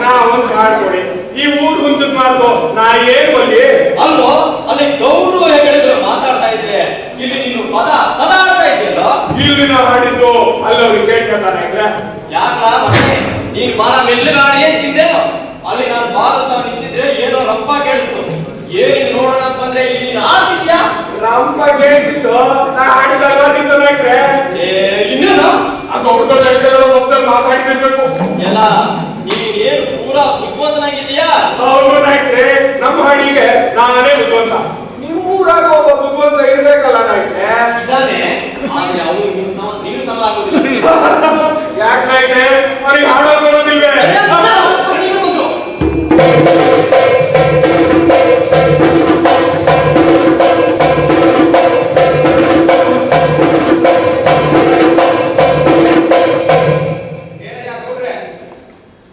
ನಾ ಒಂದ್ ಕಾಡ್ ಕೊಡಿ ಈ ಊರ್ ಹುಂಚದ್ ಮಾತು ನಾ ಏನ್ ಬಲ್ಲಿ ಅಲ್ವೋ ಅಲ್ಲಿ ಗೌರು ಹೆಗಡೆಗಳು ಮಾತಾಡ್ತಾ ಇದ್ರೆ ಇಲ್ಲಿ ನೀನು ಪದ ಆಡ್ತಾ ಇದೆಯಲ್ಲ. ಇಲ್ಲಿ ನಾ ಹಾಡಿದ್ದು ಅಲ್ಲವ್ರಿಗೆ ಕೇಳ್ಸತಾನೆ ಯಾಕ ನೀನ್ ಬಾಳ ಮೆಲ್ಲಗಾಡಿ ಅಂತಿದ್ದೇನೋ. ಅಲ್ಲಿ ನಾನು ಭಾರತ ನಿಂತಿದ್ರೆ ಏನೋ ರಂಪ ಕೇಳಿಸ್ತು. ಏನಿದು ನೋಡೋಣ ಬಂದ್ರೆ ಇಲ್ಲಿ ನೀನು ಆಡ್ತಿದ್ಯಾ? ರಂಪ ಕೇಳಿಸಿದ್ದು ನಾ ಹಾಡಿದಾಗ ನಾಯ್ಕ್ರೆ ಇನ್ನೇನು ಆ ಗೌಡ್ಗಳು ಒಬ್ಬರು ಮಾತಾಡ್ತಿರ್ಬೇಕು ಎಲ್ಲ ನೀನ್ ಪೂರಾ ಬುದ್ಧಿವಂತನಾಗಿದೀಯಾ? ಹೌದು ನಾಯ್ಕ್ರೆ ನಮ್ಮ ಹಾಡಿಗೆ ನಾನೇ ಬುದ್ಧಿವಂತ. ನಿಮ್ಮೂರಾಗ ಒಬ್ಬ ಬುದ್ಧಿವಂತ ಇರ್ಬೇಕಲ್ಲ ನಾಯ್ಕ್ರೆ. ಇದ್ದಾನೆ ಆದ್ರೆ ಅವನು ನೀವು ಸಮ ಆಗೋದಿಲ್ಲ. ಯಾಕೆ ನಾಯ್ಕ್ರೆ ಅವ್ರಿಗೆ ಹಾಡೋದು ಬರೋದಿಲ್ವೇ?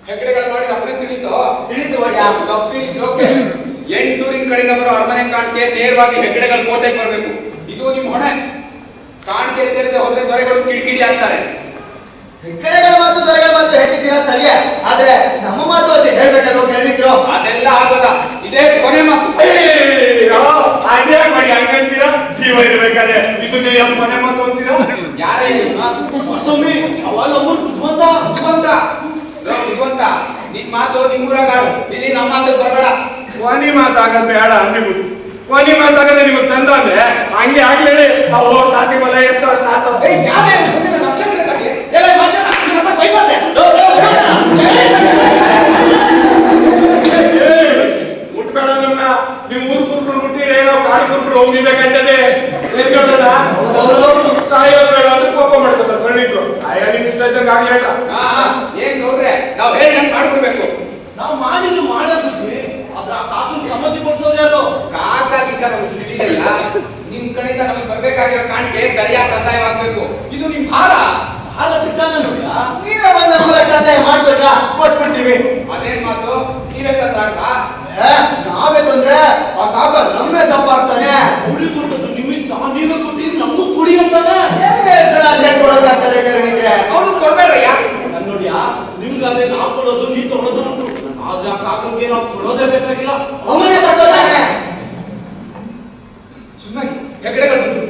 ಹೆಗ್ಗಡೆಗಳು ಮಾಡಿ ಅಪ್ಪನೇ ತಿಳಿತು ಎಂಟೂರಿನ ಕಡೆಯಿಂದ ಬರೋ ಅರಮನೆ ಕಾಣಿಕೆ ನೇರವಾಗಿ ಹೆಗ್ಗಡೆಗಳು ಕೋಟೆಗೆ ಬರಬೇಕು. ಇದು ನಿಮ್ಮ ಹೊಣೆ. ಕಾಣಿಕೆ ಸೇರಿದೆ ಹೋದ್ರೆ ದೊರೆಗಳು ಕಿಡಿಕಿಡಿ ಆಗ್ತಾರೆ. ಹೆಗ್ಗಡೆಗಳ ಮಾತು ದೊರೆಗಳ ಮಾತು ಹೇಳ್ತಿದ್ದೀರಾ ಸರಿಯೇ, ಆದ್ರೆ ನಮ್ಮ ಮಾತು ಅದೇ ಹೇಳ್ಬೇಕಲ್ವ ಕೇಳಿದ್ರು. ಅದೆಲ್ಲ ಆಗೋದ, ಇದೇ ಕೊನೆ ಮಾತು. ಅದೇ ಮಾಡಿ ಹಂಗಂತೀರಾ? ಜೀವ ಇರ್ಬೇಕಾದ್ರೆ ಇದನ್ನೇ ಕೊನೆ ಮಾತು ಅಂತೀರಾ? ಯಾರೇ ಸ್ವಾಮಿ ಅವಾಗ ಬುದ್ಧಿವಂತ ನಿನ್ ಮಾತು ನಿಮ್ಮೂರಾಗಾಡು, ಇಲ್ಲಿ ನಮ್ಮ ಮಾತು ಬರಬೇಡ. ಕೊನೆ ಮಾತಾಗದ್ ಬೇಡ ಅಂದಿಬಿಟ್ಟು ಕೊನೆ ಮಾತಾಗದೆ ನಿಮಗ್ ಚಂದ ಅಂದ್ರೆ ಹಂಗೆ ಆಗ್ಲೇಳಿ ಅವು ತಾತಿ ಮಲ ಎಷ್ಟು ಅಷ್ಟು ಆತ. ಮುಟ್ಬೇಡ ನಮ್ನ. ನಿಮ್ ಊರ್ ಕುರ್ಕರು ಮುಟ್ಟಿದ್ರೆ ನಾವು ಕಾಡು ಕುರ್ಕರು ಹೋಗಿಬೇಕಂತದೆ ಸಾಯೋದ್ ಬೇಡ ಅಂದ್ರೆ ಕೋಪ ಮಾಡ್ಕೊತಾರೆ ಕಣ್ಣಿದ್ರು. ಅಯ್ಯ ನಿಮ್ ಇಷ್ಟ ಇದ್ದಂಗ ಆಗ್ಲೇ ಏನ್ ನೋಡ್ರೆ ನಾವ್ ಹೇಳಿ ಮಾಡ್ಕೊಡ್ಬೇಕು. ನಾವು ಮಾಡಿದ್ರು ಮಾಡಬಿಟ್ವಿ, ಆದ್ರೆ ಆ ಕಾಕನ್ ಸಮ್ಮತಿ ಕೊಡ್ಸೋರು ಯಾರು? ಕಾಕಾಗಿಕ ನಮಗೆ ತಿಳಿದಿಲ್ಲ. ನಿಮ್ ಕಡೆಯಿಂದ ನಮಗೆ ಬರ್ಬೇಕಾಗಿರೋ ಕಾಣಿಕೆ ಸರಿಯಾಗಿ ಸಂದಾಯವಾಗ್ಬೇಕು. ಇದು ನಿಮ್ ಭಾರ. ಹಾಲ ಬಿಟ್ಟಾಗ ನೋಡಿ ನೀವೇ ಬಂದ ಸಂದಾಯ ಮಾಡ್ಬೇಕ ಕೊಟ್ಬಿಡ್ತೀವಿ. ಅದೇನ್ ಮಾತು? ನೀವೇ ತಂದ್ರಾಗ ನಾವೇ ತಂದ್ರೆ ಆ ಕಾಕ ನಮ್ಮೇ ತಪ್ಪಾಗ್ತಾನೆ. ಕುಡಿ ಕೊಟ್ಟದ್ದು ನಿಮ್ಮಿಷ್ಟ, ನೀವೇ ಕೊಟ್ಟಿದ್ದು ನಮಗೂ ಕುಡಿ ಅಂತಾನೆ. ಸಲ ಅದೇ ಕೊಡೋದಾಗ್ತದೆ ಕರೆಣಿದ್ರೆ ಅವನು ಕೊಡ್ಬೇಡ್ರಯ್ಯ. ನೋಡಿಯಾ ನಿಮ್ಗಾದ್ರೆ ನಾವು ಕೊಡೋದು ನೀ ತೊಗೊಳೋದು ಉಂಟು, ಆದ್ರೆ ಆ ಕಾಕಂಗೆ ನಾವು ಕೊಡೋದೇ ಬೇಕಾಗಿಲ್ಲ, ಅವನೇ ತಗೋತಾನೆ. ಸುಮ್ಮನೆ ಹೆಗ್ಗಡೆಗಳು ಬಂತು.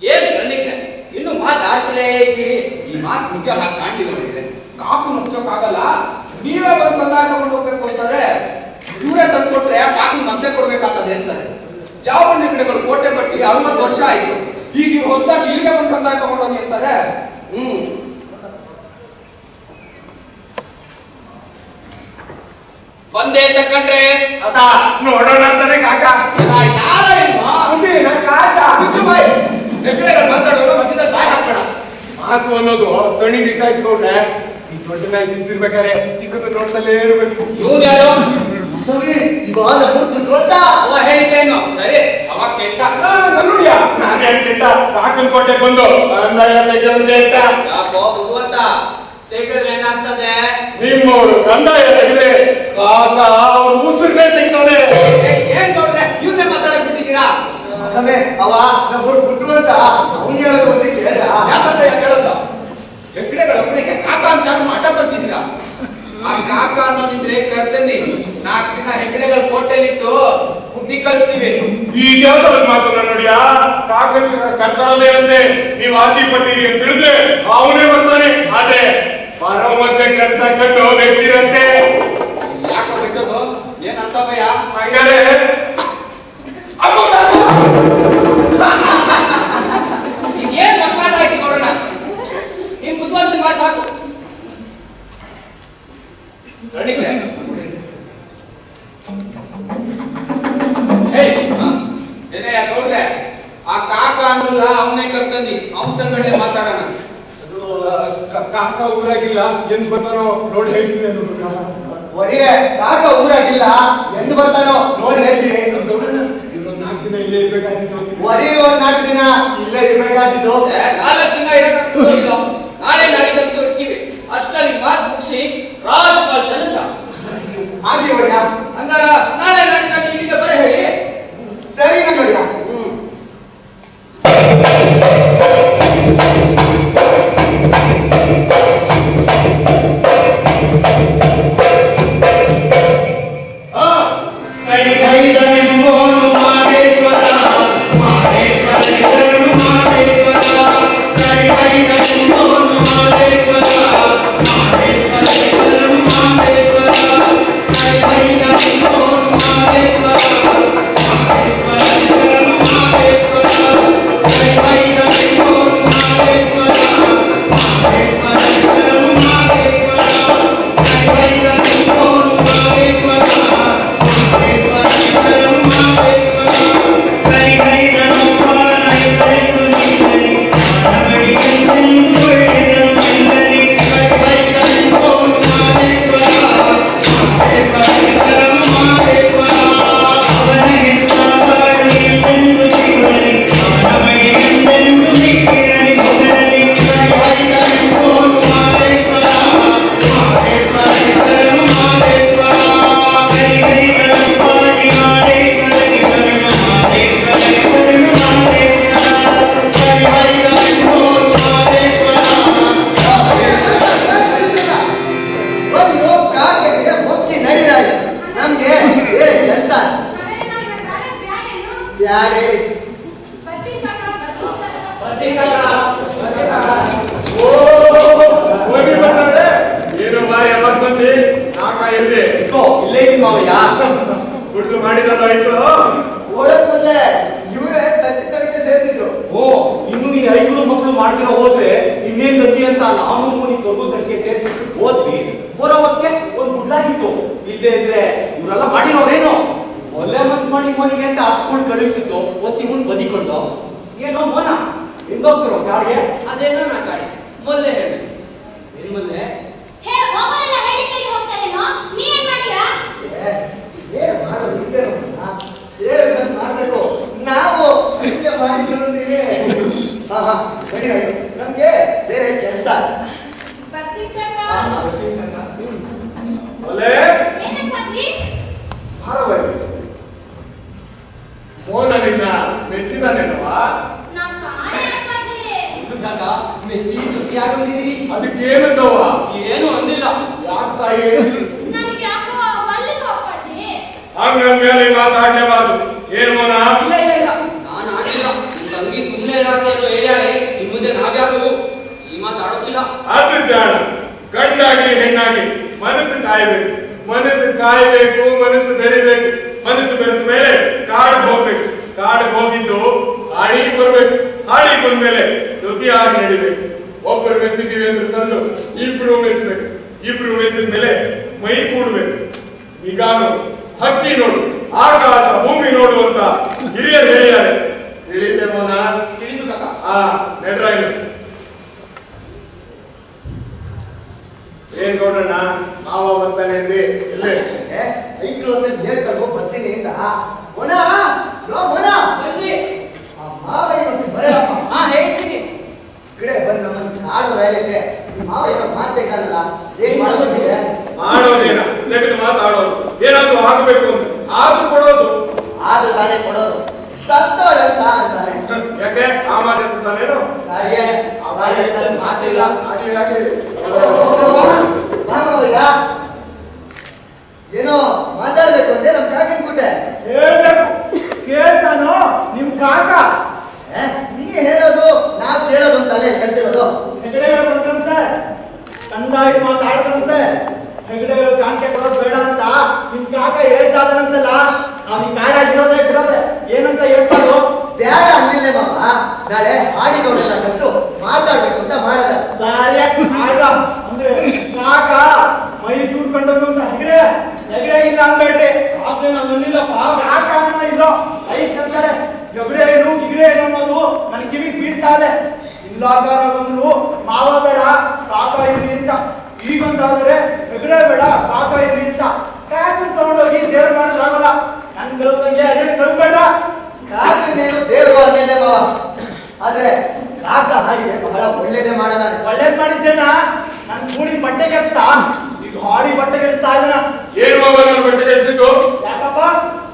ಏನ್ ಕರ್ಣಿಕ್ರೆ ಇನ್ನು ಮಾತಾಡ್ತಿಲೇ ಇದ್ದೀರಿ? ಈ ಮಾತು ಮುಖ್ಯ ಕಾಣ್ಲಿಲ್ಲ. ಕಾಕು ಮುಚ್ಚೋಕ್ಕಾಗಲ್ಲ. ನೀವೇ ಬಂದು ಕಂದಾಯ ತಗೊಂಡು ಹೋಗ್ಬೇಕು ಅಂತಾರೆ. ಇವರೇ ತಂದು ಕೊಟ್ರೆ ಕಾಕು ಮತ್ತೆ ಕೊಡ್ಬೇಕಾಗ್ತದೆ ಅಂತಾರೆ. ಯಾವ ಹೆಗ್ಗಡೆಗಳು ಕೋಟೆ ಕಟ್ಟಿ 60 ವರ್ಷ ಆಯ್ತು. ಈಗ ಇವ್ರು ಹೊಸದಾಗಿ ಇಲ್ಲಿಗೆ ಬಂದು ಕಂದಾಯ ತಗೊಂಡೋಗಿ ಅಂತಾರೆ. ಬಂದೆ ತಕೊಂಡ್ರೆ ಅದ ನೋಡೋಣ ಅಂತಾನೆ ಕಾಕ. ಯಾರ ಹೆಗ್ಗಡೆಗಳು ಮಾತಾಡೋದು ಮಧ್ಯದಲ್ಲಿ ಬಾಯಿ ಹಾಕ್ಬೇಡ. ಮಾತು ಅನ್ನೋದು ತಣಿಗೆ ಇಟ್ಟಾಯ್ಕೊಂಡ್ರೆ ಈ ದೊಡ್ಡ ನಾಯಿ ತಿಂತಿರ್ಬೇಕಾರೆ ಚಿಕ್ಕದು ನೋಡ್ತಲೇ ಇರ್ಬೇಕು. ಇವ್ನು ಯಾರು? ಹೇಳಿದ್ದೇನು ಸರಿ ಅವ ಕೆಟ್ಟ ನೋಡಿಯ ನಾನೇ ಕೆಟ್ಟ ಕಾಕನ್ ಕೋಟೆ ಬಂದು ಕಂದಾಯ ತೆಗೆದಂತೆ ಅಂತ ಯಾಕೋ ಬುದ್ಧಿವಂತ ತೆಗೆದ್ರೆ ಏನಾಗ್ತದೆ? ನಿಮ್ಮವರು ಕಂದಾಯ ತೆಗೆದ್ರೆ ಕಾಕ ಅವ್ರ ಉಸಿರನ್ನೇ ತೆಗಿತಾನೆ. ಏನ್ ನೋಡ್ರೆ ಇವ್ರನ್ನೇ ಮಾತಾಡಕ್ ಬಿಟ್ಟಿದ್ದೀರಾ? ಸಮಯ ಅವ ನಮ್ಮೂರು ಬುದ್ಧಿವಂತ, ಅವ್ನು ಹೇಳೋದು ಹೊಸಿ ಕೇಳ ಯಾಕಂತ ಕೇಳೋದು? ಹೆಗ್ಗಡೆಗಳ ಒಬ್ಬನಿಗೆ ಕಾಕ ಅಂತ ಅಡ್ಡ ಬರ್ತಿದ್ದೀರಾ? ಆ ಕಾಕ ಅನ್ನೋದಿದ್ರೆ ಕರ್ತನಿ 4 ದಿನ ಹೆಗ್ಗಡೆಗಳ ಕೋಟೆಲಿಟ್ಟು ಬುದ್ಧಿ ಕಲಿಸ್ತೀವಿ. ಈಗ ಯಾವ ಮಾತು ನೋಡಿಯ ಕಾಕನ್ ಕರ್ಕೊಳ್ಳೋದೇ ಅಂತೆ ನೀವು ಆಸಿ ಪಟ್ಟಿರಿ ಅಂತ ತಿಳಿದ್ರೆ ಅವನೇ ಬರ್ತಾನೆ. ಆದ್ರೆ ಬರೋ ಮತ್ತೆ ಕೆಲಸ ಕಟ್ಟು ಹೋಗ್ತಿರಂತೆ. ಯಾಕೋ ಬಿಟ್ಟದು ಏನಂತ ಭಯ? ಹಂಗಾರೆ ಏನ್ ಮಕ್ಕಳಾಗಿ ನೋಡೋಣ. ನಿಮ್ ಬುದ್ಧಿವಂತ ಮಾತು ಸಾಕು. ಏನಯ್ಯ ನೋಡ್ರೆ ಆ ಕಾಕ ಅನ್ನಲ್ಲ ಅವನೇ ಕರ್ತಂದಿ ಅವನ ಸಂಗಡೆ ಮಾತಾಡೋಣ. ಕಾಕ ಊರಾಗಿಲ್ಲ ಎಂದ್ ಬರ್ತಾನೋ ನೋಡಿ ಹೇಳ್ತೀನಿ ಅನ್ನೋದು. ಒಡಿಗೆ ಕಾಕ ಊರಾಗಿಲ್ಲ ಎಂದು ಬರ್ತಾನೋ ನೋಡಿ ಹೇಳ್ತೀನಿ. ಇವ್ರು 4 ದಿನ ಇಲ್ಲೇ ಇರ್ಬೇಕಾಗಿತ್ತು. ಒಡಿಗೆ 4 ದಿನ ಇಲ್ಲೇ ಇರ್ಬೇಕಾಗಿತ್ತು. 4 ದಿನ ಇರಕ್ಕೆ ನಾಳೆ ನಾಡಿದ್ದು ಇರ್ತೀವಿ. ಅಷ್ಟರಲ್ಲಿ ಮಾತು ಮುಗಿಸಿ ರಾಜ್ಪಾಲ್ ಸೆಲ್ಸ. ಆಗ್ಲಿ ಒಡೆಯ. ಹಂಗಾರ ನಾಳೆ ನಾಡಿನಾಗ ಇಲ್ಲಿಗೆ ಬರ ಹೇಳಿ. ಸರಿ ಒಡೆಯ. ಏನು ಬಾರಿ ಯಾವಾಗ ಬಂದಿ? ನಾಕ ಎಲ್ಲಿ ಇಲ್ಲೇ ಮಾವಯ್ಯ. ಗುಡ್ಲು ಮಾಡಿದಾಯ್ತು. ಓಡಕ್ ಮೊದ್ಲೇ ಇವರೇ ತಟ್ಟಿ ತಡಕೆ ಸೇರಿಸಿದ್ರು. ಓ, ಇನ್ನು ಈ ಐದು ಮಕ್ಕಳು ಮಾಡ್ತಿರೋ ಹೋದ್ರೆ ಇನ್ನೇನ್ ಗತಿ ಅಂತ ನಾವು ಮುನಿ ದೊಡ್ಡ ತಟ್ಟಿಗೆ ಸೇರಿಸಿಟ್ಟು ಹೋದ್ವಿ. ಬರೋವಕ್ಕೆ ಒಂದ್ ಗುಡ್ಲಾಗಿತ್ತು. ಇಲ್ಲದೆ ಇದ್ರೆ ಇವರೆಲ್ಲ ಮಾಡಿರೋರೇನು ಒಳ್ಳೆ ಮನ್ಸು ಮಾಡಿ ಮನಿಗೆ ಅಂತ ಅಪ್ಕೊಂಡು ಕಳಿಸಿತ್ತು. ಹೊಸಿ ಮುಂದ್ ಬದಿಕೊಂಡು ಏನೋ ಮೋನ ಹಿಂದೋಗ್ತಿರೋ ಕಾಡಿಗೆ. ಅದೇನೋ ನಾ ಗಾಡಿ ಮೊದಲೇ ಹೇಳಿ. ಏನ್ ಮೊದಲೇ ಮಾಡ್ಬೇಕು. ನಾವು ಅಷ್ಟೇ ಮಾಡಿದ್ದೀವಿ. ನಮ್ಗೆ ಬೇರೆ ಕೆಲಸ. ಮೋಹನಿಂದ ಮೆಚ್ಚಿದಾನೇನವಾ? ಮೆಚ್ಚಿ ಜೊತೆ ಆಗೋದಿರಿ. ಅದಕ್ಕೆ ಏನಂದವ? ಏನು ಅಂದಿಲ್ಲ. ಯಾಕ ತಾಯಿ ಹಂಗಂದ್ಮೇಲೆ ಮಾತಾಡ್ಲೇಬಾರ್ದು. ಏನ್ ಮೋನ? ಇಲ್ಲ ಇಲ್ಲ ಇಲ್ಲ, ನಾನು ಆಗಿಲ್ಲ. ನಿಮ್ ತಂಗಿ ಸುಮ್ಮನೆ ಇರಾದೇನೋ ಹೇಳ್ಯಾಳೆ. ಇನ್ ಮುಂದೆ ನಾವ್ಯಾರು ಈ ಮಾತಾಡೋದಿಲ್ಲ. ಅದು ಜಾಣ. ಗಂಡಾಗ್ಲಿ ಹೆಣ್ಣಾಗ್ಲಿ ಮನಸ್ಸು ಕಾಯ್ಬೇಕು. ಮನಸ್ಸು ಕಾಯ್ಬೇಕು, ಮನಸ್ಸು ಬೆಳಿಬೇಕು. ಮನಸ್ಸು ಬೆರೆತ ಮೇಲೆ ಕಾಡಿಗೆ ಹೋಗ್ಬೇಕು. ಕಾಡಿಗೆ ಹೋಗಿದ್ದು ಹಾಡಿಗೆ ಬರ್ಬೇಕು. ಹಾಡಿಗೆ ಬಂದ್ಮೇಲೆ ಜೊತೆಯಾಗಿ ನಡಿಬೇಕು. ಒಬ್ಬರು ಮೆಚ್ಚಿದೀವಿ ಅಂದ್ರೆ ಸಂದು ಇಬ್ರು ಮೆಚ್ಚಬೇಕು. ಇಬ್ರು ಮೆಚ್ಚಿದ ಮೇಲೆ ಮೈ ಕೂಡ್ಬೇಕು. ಈಗ ಹಕ್ಕಿ ನೋಡು, ಆಕಾಶ ಭೂಮಿ ನೋಡು ಅಂತ ಹಿರಿಯರು ಹೇಳಿದ್ದಾರೆ. ತಿಳಿತೆ ಮೋನ? ತಿಳಿದು ಕಾಕ. ನೆಡ್ರಾಗಿ ಏನ್ ನೋಡೋಣ. ಮಾವ ಬರ್ತಾನೆ ಅಂದಿ ಇಲ್ಲೇ ಐಕ್ಳು ಹೇಳ್ಕೊಂಡು ಬರ್ತೀನಿ ಅಂತ ಮೊನ ಬನ್ನಿ. ಮಾವ ಬರಪ್ಪ. ಹೇಳ್ತೀನಿ. ಕಡೆ ಬಂದು ನಮ್ಮನ್ನು ಆಡೋ ವೇಳೆಗೆ ಮಾವ ಏನೋ ಮಾತಾಡಲ್ಲ. ಏನ್ ಮಾಡೋದಿದೆ? ಮಾಡೋದೇನ ತೆಗೆದು ಮಾತಾಡೋದು. ಏನಾದ್ರು ಆಗಬೇಕು ಅಂತ ಆದ್ರೂ ಕೊಡೋದು. ಆದ್ರೂ ತಾನೇ ಕೊಡೋದು. ಸತ್ತೋಳ ಅಂತಾನೆ. ಯಾಕೆ ಆ ಮಾತಾಡ್ತಾನೇನು? ಸರಿಯೇ ಅವಾಗ ಮಾತಿಲ್ಲ. ಮಾವಯ್ಯ ಏನೋ ಮಾತಾಡ್ಬೇಕು ಅಂದ್ರೆ ನಮ್ ಕಾಕಿನ ಕೂಟೆ ಕೇಳ್ತಾನೋ ನಿಮ್ ಕಾಕ. ನೀ ಹೇಳೋದು ನಾವ್ ಕೇಳೋದು ಅಂತಲೇ ಕಲ್ತಿರೋದು. ಹೆಗಡೆ ಬಂದಂತೆ ತಂದಾಗಿ ಮಾತಾಡ್ದಂತೆ ಹೆಗಡೆ ಕಾಣಿಕೆ ಕೊಡೋದು ಬೇಡ ಅಂತ ನಿಮ್ ಕಾಕ ಹೇಳ್ತಾದನಂತಲ್ಲ. ನಾವ್ ಈ ಕಾಡಾಗಿರೋದೇ ಬಿಡೋದೆ ಏನಂತ ಹೇಳ್ತಾರೋ ಬೇಡ ಅಲ್ಲಿಲ್ಲೇ ಮಾವ. ನಾಳೆ ಹಾಡಿಗೌಡೆಲ್ಲ ಕಲ್ತು ಮಾತಾಡ್ಬೇಕು ಅಂತ ಮಾಡದ. ಸರಿಯಾಗಿ ಆಡ ಅಂದ್ರೆ ಕಾಕ ಮೈಸೂರು ಕಂಡದ್ದು ಹೆಗಡೆ ಇಲ್ಲ ಅನ್ಬೇಟೆ. ಕಾಕೆ ನನ್ನಿಲ್ಲಪ್ಪ. ಕಾಕ ಅನ್ನೋ ಇಲ್ಲೋ ಐತ್ ಅಂತಾರೆ. ಹೆಗಡೆ ಏನು ಗಿಗಡೆ ಏನು ಅನ್ನೋದು ನನ್ ಕಿವಿಗೆ ಬೀಳ್ತಾ ಇದೆ. ಇಲ್ಲಾಕಾರ ಬಂದ್ರು ಮಾವ ಬೇಡ ಕಾಕ ಇರ್ಲಿ ಅಂತ. ಈಗಂತಾದ್ರೆ ಹೆಗಡೆ ಬೇಡ ಕಾಕ ಇರ್ಲಿ ಅಂತ. ಕಾಕನ್ ತಗೊಂಡೋಗಿ ದೇವ್ರು ಮಾಡೋದಾಗಲ್ಲ. ನನ್ ಕಳ್ದಂಗೆ ಅದೇ ಕಳ್ಬೇಡ. ಕಾಕನೇನು ದೇವರು ಅನ್ನಿಲ್ಲ ಮಾವ. ಆದ್ರೆ ಕಾಕ ಹಾಡಿಗೆ ಬಹಳ ಒಳ್ಳೇದೇ ಮಾಡದಾನೆ. ಒಳ್ಳೇದ್ ಮಾಡಿದ್ದೇನ ನನ್ ಕೂಡಿ ಬಟ್ಟೆ ಕೆಲ್ಸ. ಈಗ ಭಾರಿ ಬಟ್ಟೆ ಕೆಡಿಸ್ತಾ ಇದ್ದಾನ. ಏನ್ ಮಾವ ನಾನು ಬಟ್ಟೆ ಕೆಡಿಸಿದ್ದು? ಯಾಕಪ್ಪ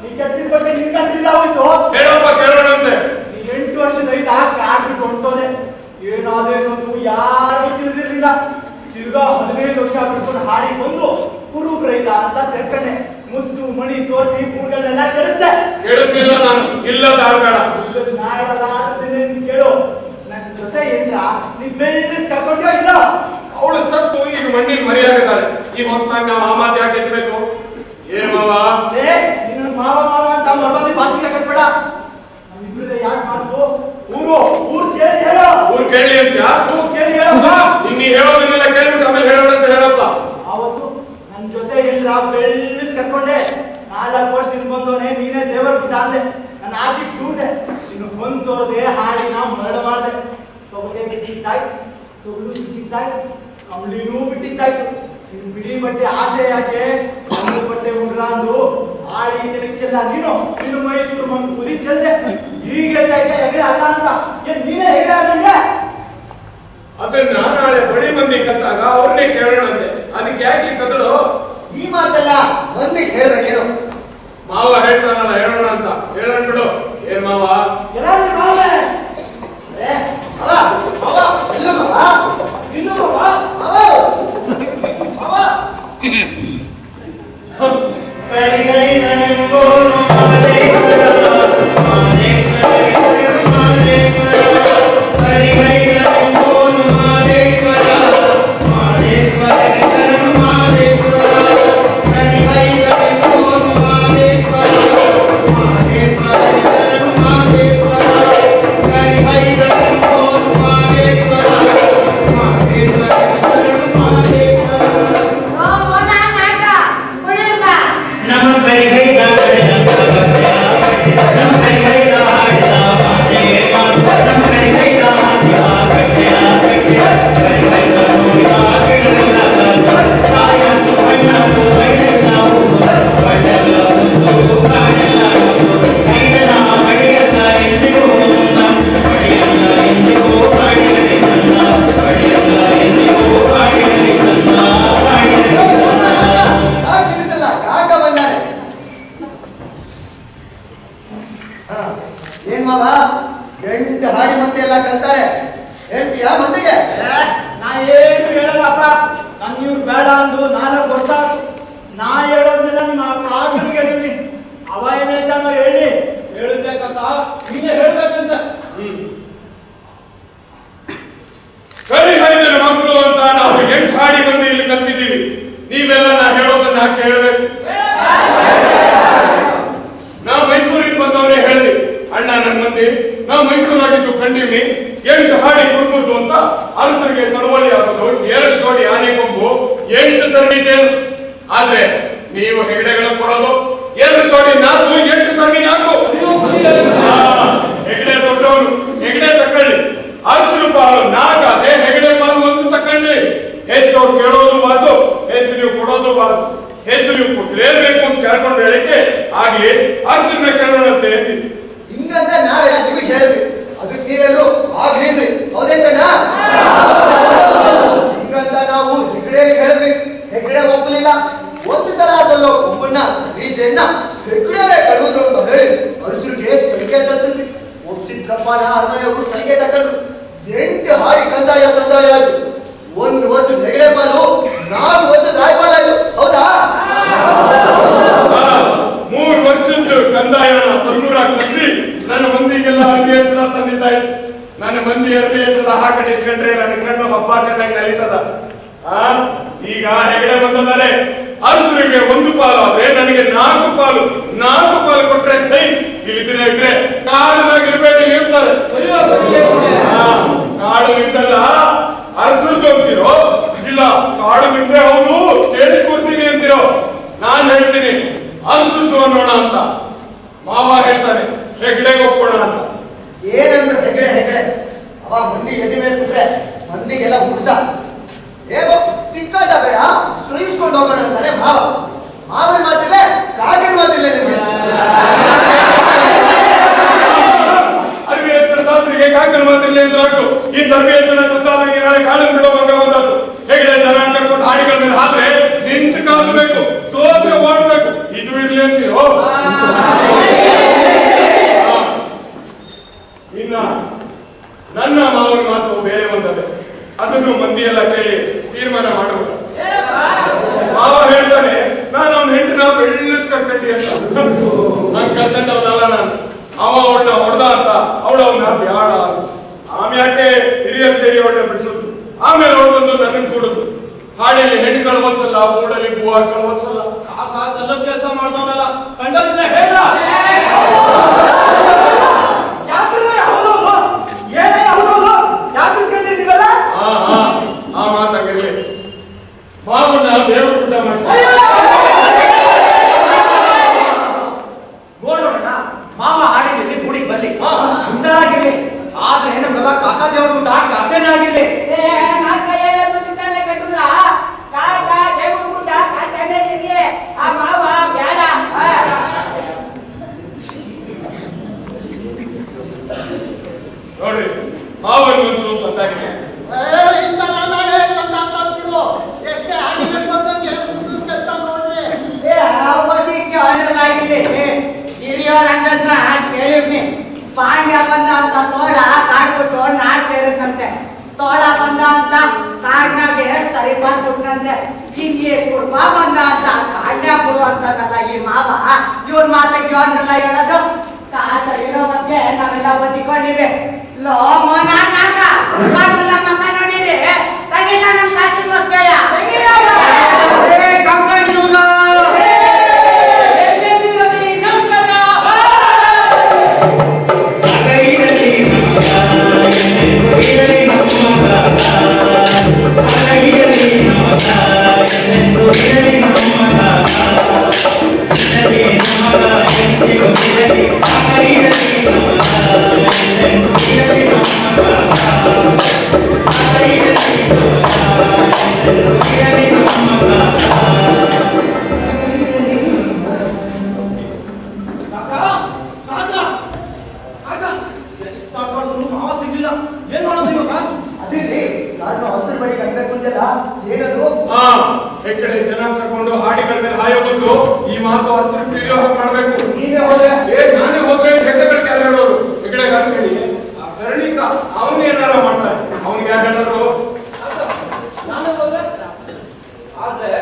ನೀ ಕೆಡ್ಸಿದ ಬಟ್ಟೆ ನಿನ್ಗ ತಿಳಿದ ಹೋಯ್ತು? ಹೇಳಪ್ಪ ಕೇಳೋಣಂತೆ. ನೀ 8 ವರ್ಷದ ರೈತ ಕಾಡ್ ಬಿಟ್ಟು ಹೊಂಟೋದೆ. ಏನಾದೇನೊಂದು ಯಾರಿಗೂ ತಿಳಿದಿರ್ಲಿಲ್ಲ. ತಿರ್ಗಾ 15 ವರ್ಷ ಬಿಟ್ಕೊಂಡು ಹಾಡಿ ಬಂದು ಕುರುಬ ರೈತ ಅಂತ ಸೇರ್ಕೊಂಡೆ. ಮುತ್ತು ಮಣಿ ತೋರಿಸಿ ಕೂಗಳನ್ನೆಲ್ಲ ಕೆಡಿಸ್ದೆ. ಕೇಳಿಸ್ಲಿಲ್ಲ ನಾನು. ಇಲ್ಲ ತಾಳ್ಬೇಡ. ಇಲ್ಲದ ನಾಯಲ್ಲ ಅದನ್ನೇ ನೀನ್ ಕೇಳು. ನನ್ನ ಜೊತೆ ಏನ್ರ ನೀ ಬೆಳ್ಳಿಸ್ ಕರ್ಕೊಂಡ್ಯೋ ಇಲ್ಲ? ಅವಳು ಸತ್ತು ಈಗ ಮಣ್ಣಿನ ಮರಿಯಾಗಿದ್ದಾಳೆ. ಈ ಹೊತ್ತಾಗ ನಾವು ಆ ಮಾತು ಯಾಕೆ ಎತ್ತಬೇಕು? ಏನ್ ಮಾವ? ಏ ನಿನ್ನ ಮಾವ ಮಾವ ಅಂತ ಮರ್ಬಂದಿ ಭಾಷೆ ಕಟ್ಬೇಡ. ನಮ್ಮಿಬ್ರದೇ ಯಾಕೆ ಮಾಡ್ತು? ಊರ್ ಕೇಳಿ ಹೇಳೋ. ಊರ್ ಕೇಳಿ ಅಂತ್ಯಾ? ಕೇಳಿ ಹೇಳಪ್ಪ. ನೀ ಹೇಳೋದನ್ನೆಲ್ಲ ಕೇಳ್ಬಿಟ್ಟು ಆಮೇಲೆ ಹೇಳೋಣ ಅಂತ ಹೇಳಪ್ಪ. ಅವತ್ತು ನನ್ನ ಜೊತೆ ಏನ್ರ ಬೆಳ್ಳಿಸ್ ಕರ್ಕೊಂಡೆ. 4 ವರ್ಷ ನಿನ್ ಬಂದವನೇ ನೀನೇ ದೇವರ ಗುಡ್ಡ ಅಂದೆ. ನನ್ನ ಆಚೆ ಟೂಟೆ ಇನ್ನು ಬಂದು ತೋರದೆ ಹಾಡಿನ ಮರಳು ಮಾಡ್ದೆ. ತೊಗಟೆ ಬಿಟ್ಟಿದ್ದಾಯ್ತು, ತೊಗಲು ಬಿಟ್ಟಿದ್ದಾಯ್ತು, ಕಂಬಳಿನೂ ಬಿಟ್ಟಿದ್ದಾಯ್ತು. ನಿನ್ ಬಿಡಿ ಬಟ್ಟೆ ಆಸೆ ಯಾಕೆ? ಒಂದು ಬಟ್ಟೆ ಉಂಡ್ರ ಅಂದು ಆಡಿ ಜನಕ್ಕೆಲ್ಲ ನೀನು ಮೈಸೂರು ಮಣ್ಣು ಕುದಿ ಚೆಲ್ದೆ. ಈಗ ಹೇಳ್ತಾ ಇದ್ದೆ ಹೆಗಡೆ ಅಲ್ಲ ಅಂತ. ಏನ್ ನೀನೇ ಹೆಗಡೆ ಅಲ್ಲ? ಅದನ್ನ ನಾಳೆ ಬಡಿ ಮಂದಿ ಕತ್ತಾಗ ಅವ್ರನ್ನೇ ಕೇಳೋಣಂತೆ. ಅದಕ್ಕೆ ಯಾಕೆ ಕದಳು? ಈ ಮಾತೆಲ್ಲ ಮಂದಿಗೆ ಹೇಳ್ಬೇಕೇನು? ಮಾವ ಹೇಳ್ತಾನಲ್ಲ ಹೇಳೋಣ ಅಂತ. ಹೇಳೋಣ ಬಿಡು. ಏನ್ ಮಾವ? ಎಲ್ಲಾರು ಮಾವೇ ಏ, ಮಾವ, ಮಾವ, ಇಲ್ಲ ಮಾವ, ಇನ್ನು ಮಾವ ಮಾವ ಏನ್ ಮಾವ 8 ಹಾಡಿ ಮಂದಿ ಎಲ್ಲ ಕಲ್ತಾರೆ ಹೇಳ್ತೀಯಾ ಮಂದಿಗೆ? ನಾ ಏನು ಹೇಳಲ್ಲಪ್ಪ. ನನ್ ಇವ್ರು ಬೇಡ ಅಂದು 4 ವರ್ಷ ಆಯ್ತು. ನಾ ಹೇಳೋದ್ನೆಲ್ಲ ನಿಮ್ಮ ಕಾಕನಿಗೆ ಹೇಳಿನಿ. ಅವ ಏನ್ ಹೇಳ್ತಾನೋ ಹೇಳಿ ಹೇಳ್ಬೇಕಂತ ನೀನೇ ಹೇಳ್ಬೇಕಂತ. ಕರಿ ಹರಿದನ ಮಕ್ಕಳು ಅಂತ ನಾವು 8 ಹಾಡಿ ಮಂದಿ ಇಲ್ಲಿ ಕಲ್ತಿದ್ದೀವಿ. ನೀವೆಲ್ಲ ನಾ ಹೇಳೋದನ್ನ ಕೇಳಬೇಕು. ನಾವು ಮೈಸೂರಿಗೆ ಬಂದವನೇ ಹೇಳಿದ್ವಿ. ಅಣ್ಣ ನನ್ನ ಮಂದಿ ನಾವು ಮೈಸೂರಾಗಿದ್ದು ಕಂಡೀವಿ. 8 ಹಾಡಿ ಕುರ್ಬುರ್ದು ಅಂತ ಅರಸರಿಗೆ ಕಳವಳಿ ಆಗೋದು. 2 ಜೋಡಿ ಆನೆ ಕೊಂಬು, 8 ಸರಣಿ ಚೇನು. ಆದ್ರೆ ನೀವು ಹೆಗಡೆಗಳ ಕೊಡೋದು 2 ಜೋಡಿ 4, 8 ಸರಣಿ 4. ಹೆಗಡೆ ದೊಡ್ಡವನು, ಹೆಗಡೆ ತಕೊಳ್ಳಿ. ಅರಸರು ಪಾಲು 4 ಆದ್ರೆ ಹೆಗಡೆ ಪಾಲು 1 ತಕೊಳ್ಳಿ. ಹೆಚ್ಚು ಅವ್ರು ಕೇಳೋದು ಬಾದು, ಹೆಚ್ಚು ನೀವು ಕೊಡೋದು ಬಾದು. ಹೆಚ್ಚು ನೀವು ಕೊಡ್ಲೇಬೇಕು ಅಂತ ಕೇಳ್ಕೊಂಡು ಹೇಳಿಕೆ ಆಗ್ಲಿ ಅರಸರನ್ನ ಕೇಳೋಣಂತೆ ಅಂದಿದ್ವಿ. ಹಿಂಗಂದ್ರೆ ನಾವೆಲ್ಲ ನಿಮಗೆ ಹೇಳಿದ್ವಿ, ಅದಕ್ಕೆ ನೀವೆಲ್ಲರೂ ಆಗ್ಲಿದ್ರಿ. ಹೌದೇಂದ್ರಣ್ಣ? ಹಿಂಗಂತ ನಾವು ಹೆಗ್ಡೆ ಹೇಳಿದ್ವಿ, ಹೆಗ್ಡೆ ಒಪ್ಪಲಿಲ್ಲ. ಒಂದು ಸಲ ಸಲ ಒಬ್ಬನ್ನ ಬೀಜನ್ನ ಹೆಗ್ಡೆ ಕಳುವುದು ಅಂತ ಹೇಳಿ ಅರಸರಿಗೆ ಸಲಿಗೆ ಸಲ್ಲಿಸಿದ್ವಿ. ಒಪ್ಸಿದ್ರಪ್ಪನ ಅರಮನೆಯವರು ಸಲಿಗೆ ತಗೊಂಡ್ರು. 8 ಹಾಡಿ ಕಂದಾಯ ಸಂದಾಯ ಆಯ್ತು. 1 ವರ್ಷದ ಹೆಗಡೆ ಪಾಲು, 4 ವರ್ಷದ ರಾಯಪಾಲ ಆಯ್ತು. ಹೌದಾ? 3 ವರ್ಷದ ಕಂದಾಯನ ಸರ್ಗೂರಾಗಿ ಸಲ್ಲಿಸಿ ನನ್ನ ಮಂದಿಗೆಲ್ಲ ಅರ್ಬಿ ಹೆಚ್ಚಳ ತಂದಿದ್ದಾಯ್ತು. ನನ್ನ ಮಂದಿ ಅರ್ಬಿ ಹೆಚ್ಚಳ ಹಾಕಿ ನಿಂತ್ಕೊಂಡ್ರೆ ನನ್ನ ಕಣ್ಣು ಹಬ್ಬ ಕಂಡಂಗೆ ನಡೀತದ. ಈಗ ಹೆಗಡೆ ಬಂದರೆ ಅರಸರಿಗೆ 1 ಪಾಲು ಆದ್ರೆ ನನಗೆ 4 ಪಾಲು. 4 ಪಾಲು ಕೊಟ್ರೆ ಸೈ. ಇಲ್ಲಿದ್ರೆ ಕಾಡಿನಾಗಿರ್ಬೇಡಿ ಹೇಳ್ತಾರೆ. ಕಾಡು ನಿಂದಲ್ಲ ಅರಸರು ಹೋಗ್ತಿರೋ ಇಲ್ಲ ಕಾಡು ನಿಂದ್ರೆ ಹೌದು ಕೇಳಿ ಕೊಡ್ತೀನಿ ಅಂತಿರೋ. ನಾನ್ ಹೇಳ್ತೀನಿ ಅರಸರು ಅನ್ನೋಣ ಅಂತ. ಮಾವ ಹೇಳ್ತಾರೆ ಹೆಗ್ಡೆಗೆ ಒಪ್ಪೋಣ ಅಂತ. ಏನಂದ್ರು ಹೆಗ್ಡೆ ಹೆಗ್ಡೆ ಅವ ಮಂದಿ ಎದೆ ಮೇಲೆ ಕೂತ್ರೆ ಮಂದಿಗೆಲ್ಲ ಹುಡ್ಸ. ಹೇಗೋ ತಿಕ್ಕಾಟ ಬೇಡ, ಸುಳಿಸ್ಕೊಂಡು ಹೋಗೋಣ ಅಂತಾನೆ ಮಾವ. ಮಾವನ ಮಾತಿಲ್ಲ, ಕಾಗಿನ ಮಾತಿಲ್ಲ ನಿಮಗೆ. ಅರಿವಿ ಹೆಚ್ಚಳದಾತ್ರಿಗೆ ಕಾಕನ ಮಾತಿಲ್ಲ ಎಂದ್ರಾಯ್ತು. ಈ ಅರಿವಿ ಹೆಚ್ಚಳ ಚಂದಾದಂಗೆ ನಾಳೆ ಕಾಡನ್ನು ಬಿಡೋ ಭಂಗ ಬಂದಾತು. ಹೆಗ್ಡೆ ಜನ ಕರ್ಕೊಂಡು ಹಾಡಿಗಳ ಮೇಲೆ ಆದ್ರೆ ನಿನ್ ಇದು ಇರ್ಲಿ ಅಂತೀರೋ? ಇನ್ನ ನನ್ನ ಮಾವನ ಮಾತು ಬೇರೆ ಒಂದದೆ, ಅದನ್ನು ಮಂದಿಯೆಲ್ಲ ಕೇಳಿ ತೀರ್ಮಾನ ಮಾಡುವುದು. ಮಾವ ಹೇಳ್ತಾನೆ ನಾನು ಅವನ ಹೆಂಡನ ಬೆಳ್ಳಿಸ್ಕಂಡಿ ಅಂತ. ನನ್ ಕರ್ಕೊಂಡವನಲ್ಲ ನಾನು. ಅವ ಅವಳನ್ನ ಹೊಡೆದ ಅಂತ ಅವಳು ಅವನ್ನ ಬ್ಯಾಡ. ಆಮ್ಯಾಕೆ ಹಿರಿಯರ್ ಸೇರಿ ಅವಳನ್ನ ಬಿಡಿಸೋದು, ಆಮೇಲೆ ಅವಳು ಬಂದು ನನ್ನನ್ನು ಕೂಡುದು. ಹಾಡಿಯಲ್ಲಿ ಹೆಣ್ಣು ಕಳ್ವತ್ಸಲ್ಲ, ಮೂಡಲ್ಲಿ ಹೂವ ಕಳ್ವತ್ಸಲ್ಲ. ಸಲ್ಲ ಕೆಲಸ ಮಾಡ್ದವನಲ್ಲ ಕಂಡೋದಿಲ್ಲ ಹೇಳ. ಆ ಮಾತಾಗಿರ್ಲಿ. ಮಾವನ್ನ ದೇವರು ಊಟ ಮಾಡ್ತಾರೆ. ನೋಡೋಣ ಮಾಮ ಹಾಡಿನಲ್ಲಿ ಗುಡಿಗೆ ಬರ್ಲಿ, ಉಂಡಾಗಿರ್ಲಿ. ಆದ್ರೆ ನಮ್ಗೆಲ್ಲ ಕಾಕಾ ದೇವ್ರ ಊಟ ಅರ್ಚನೆ ಆಗಿರ್ಲಿ. ನೋಡ್ರಿ ಮಾವನ್ ಮನ್ಸು ಸತ್ತಾಗಿದೆ. ಪಾಂಡ್ಯ ಬಂದ ಅಂತ ತೋಳ ಕಾಡ್ಬಿಟ್ಟು ನಾಡ್ ಸೇರಿದಂತೆ, ತೋಳ ಬಂದ ಅಂತ ಕಾಡ್ನಾಗೆ ಸರಿ ಬಂದ್ಬಿಟ್ನಂತೆ. ಹಿಂಗೆ ಕುರ್ಬ ಬಂದ ಅಂತ ಕಾಡ್ಯ ಬಿಡು ಅಂತನಲ್ಲ ಈ ಮಾವ. ಇವನ್ ಮಾತಕ್ಕೆ ಅವನ್ನೆಲ್ಲ ಹೇಳೋದು. ಕಾಸ ಇರೋವನ್ಗೆ ನಾವೆಲ್ಲ ಬದಿಕೊಂಡಿವೆ. ಲೋ ಮೋನ ನಾಕ ಕಾಸೆಲ್ಲ ಮಕ್ಕ ನೋಡಿದೆ ತಗಿಲ್ಲ ನಮ್ ಕಾಸಿನ ವಸ್ತುಯ. ಹೆಗ್ಗಡೆ ಜನ ಕರ್ಕೊಂಡು ಹಾಡಿಗಳ ಮೇಲೆ ಹಾಯೋ ಬದಲು ಈ ಮಾತು ಅರ್ಥ ತಿಳಿಯೋ ಹಾಗೆ ಮಾಡ್ಬೇಕು. ನಾನೇ ಹೋದ್ರೆ ಹೆಗ್ಗಡೆಗಳಿಗೆ ಯಾರು ಹೇಳೋರು? ಹೆಗ್ಗಡೆ ಹೇಳಿ ಆ ಕರ್ಣಿಕ ಅವನೇ ಏನಾರ ಮಾಡ್ತಾರೆ. ಅವನಿಗೆ ಯಾರು ಹೇಳೋರು? ಆದ್ರೆ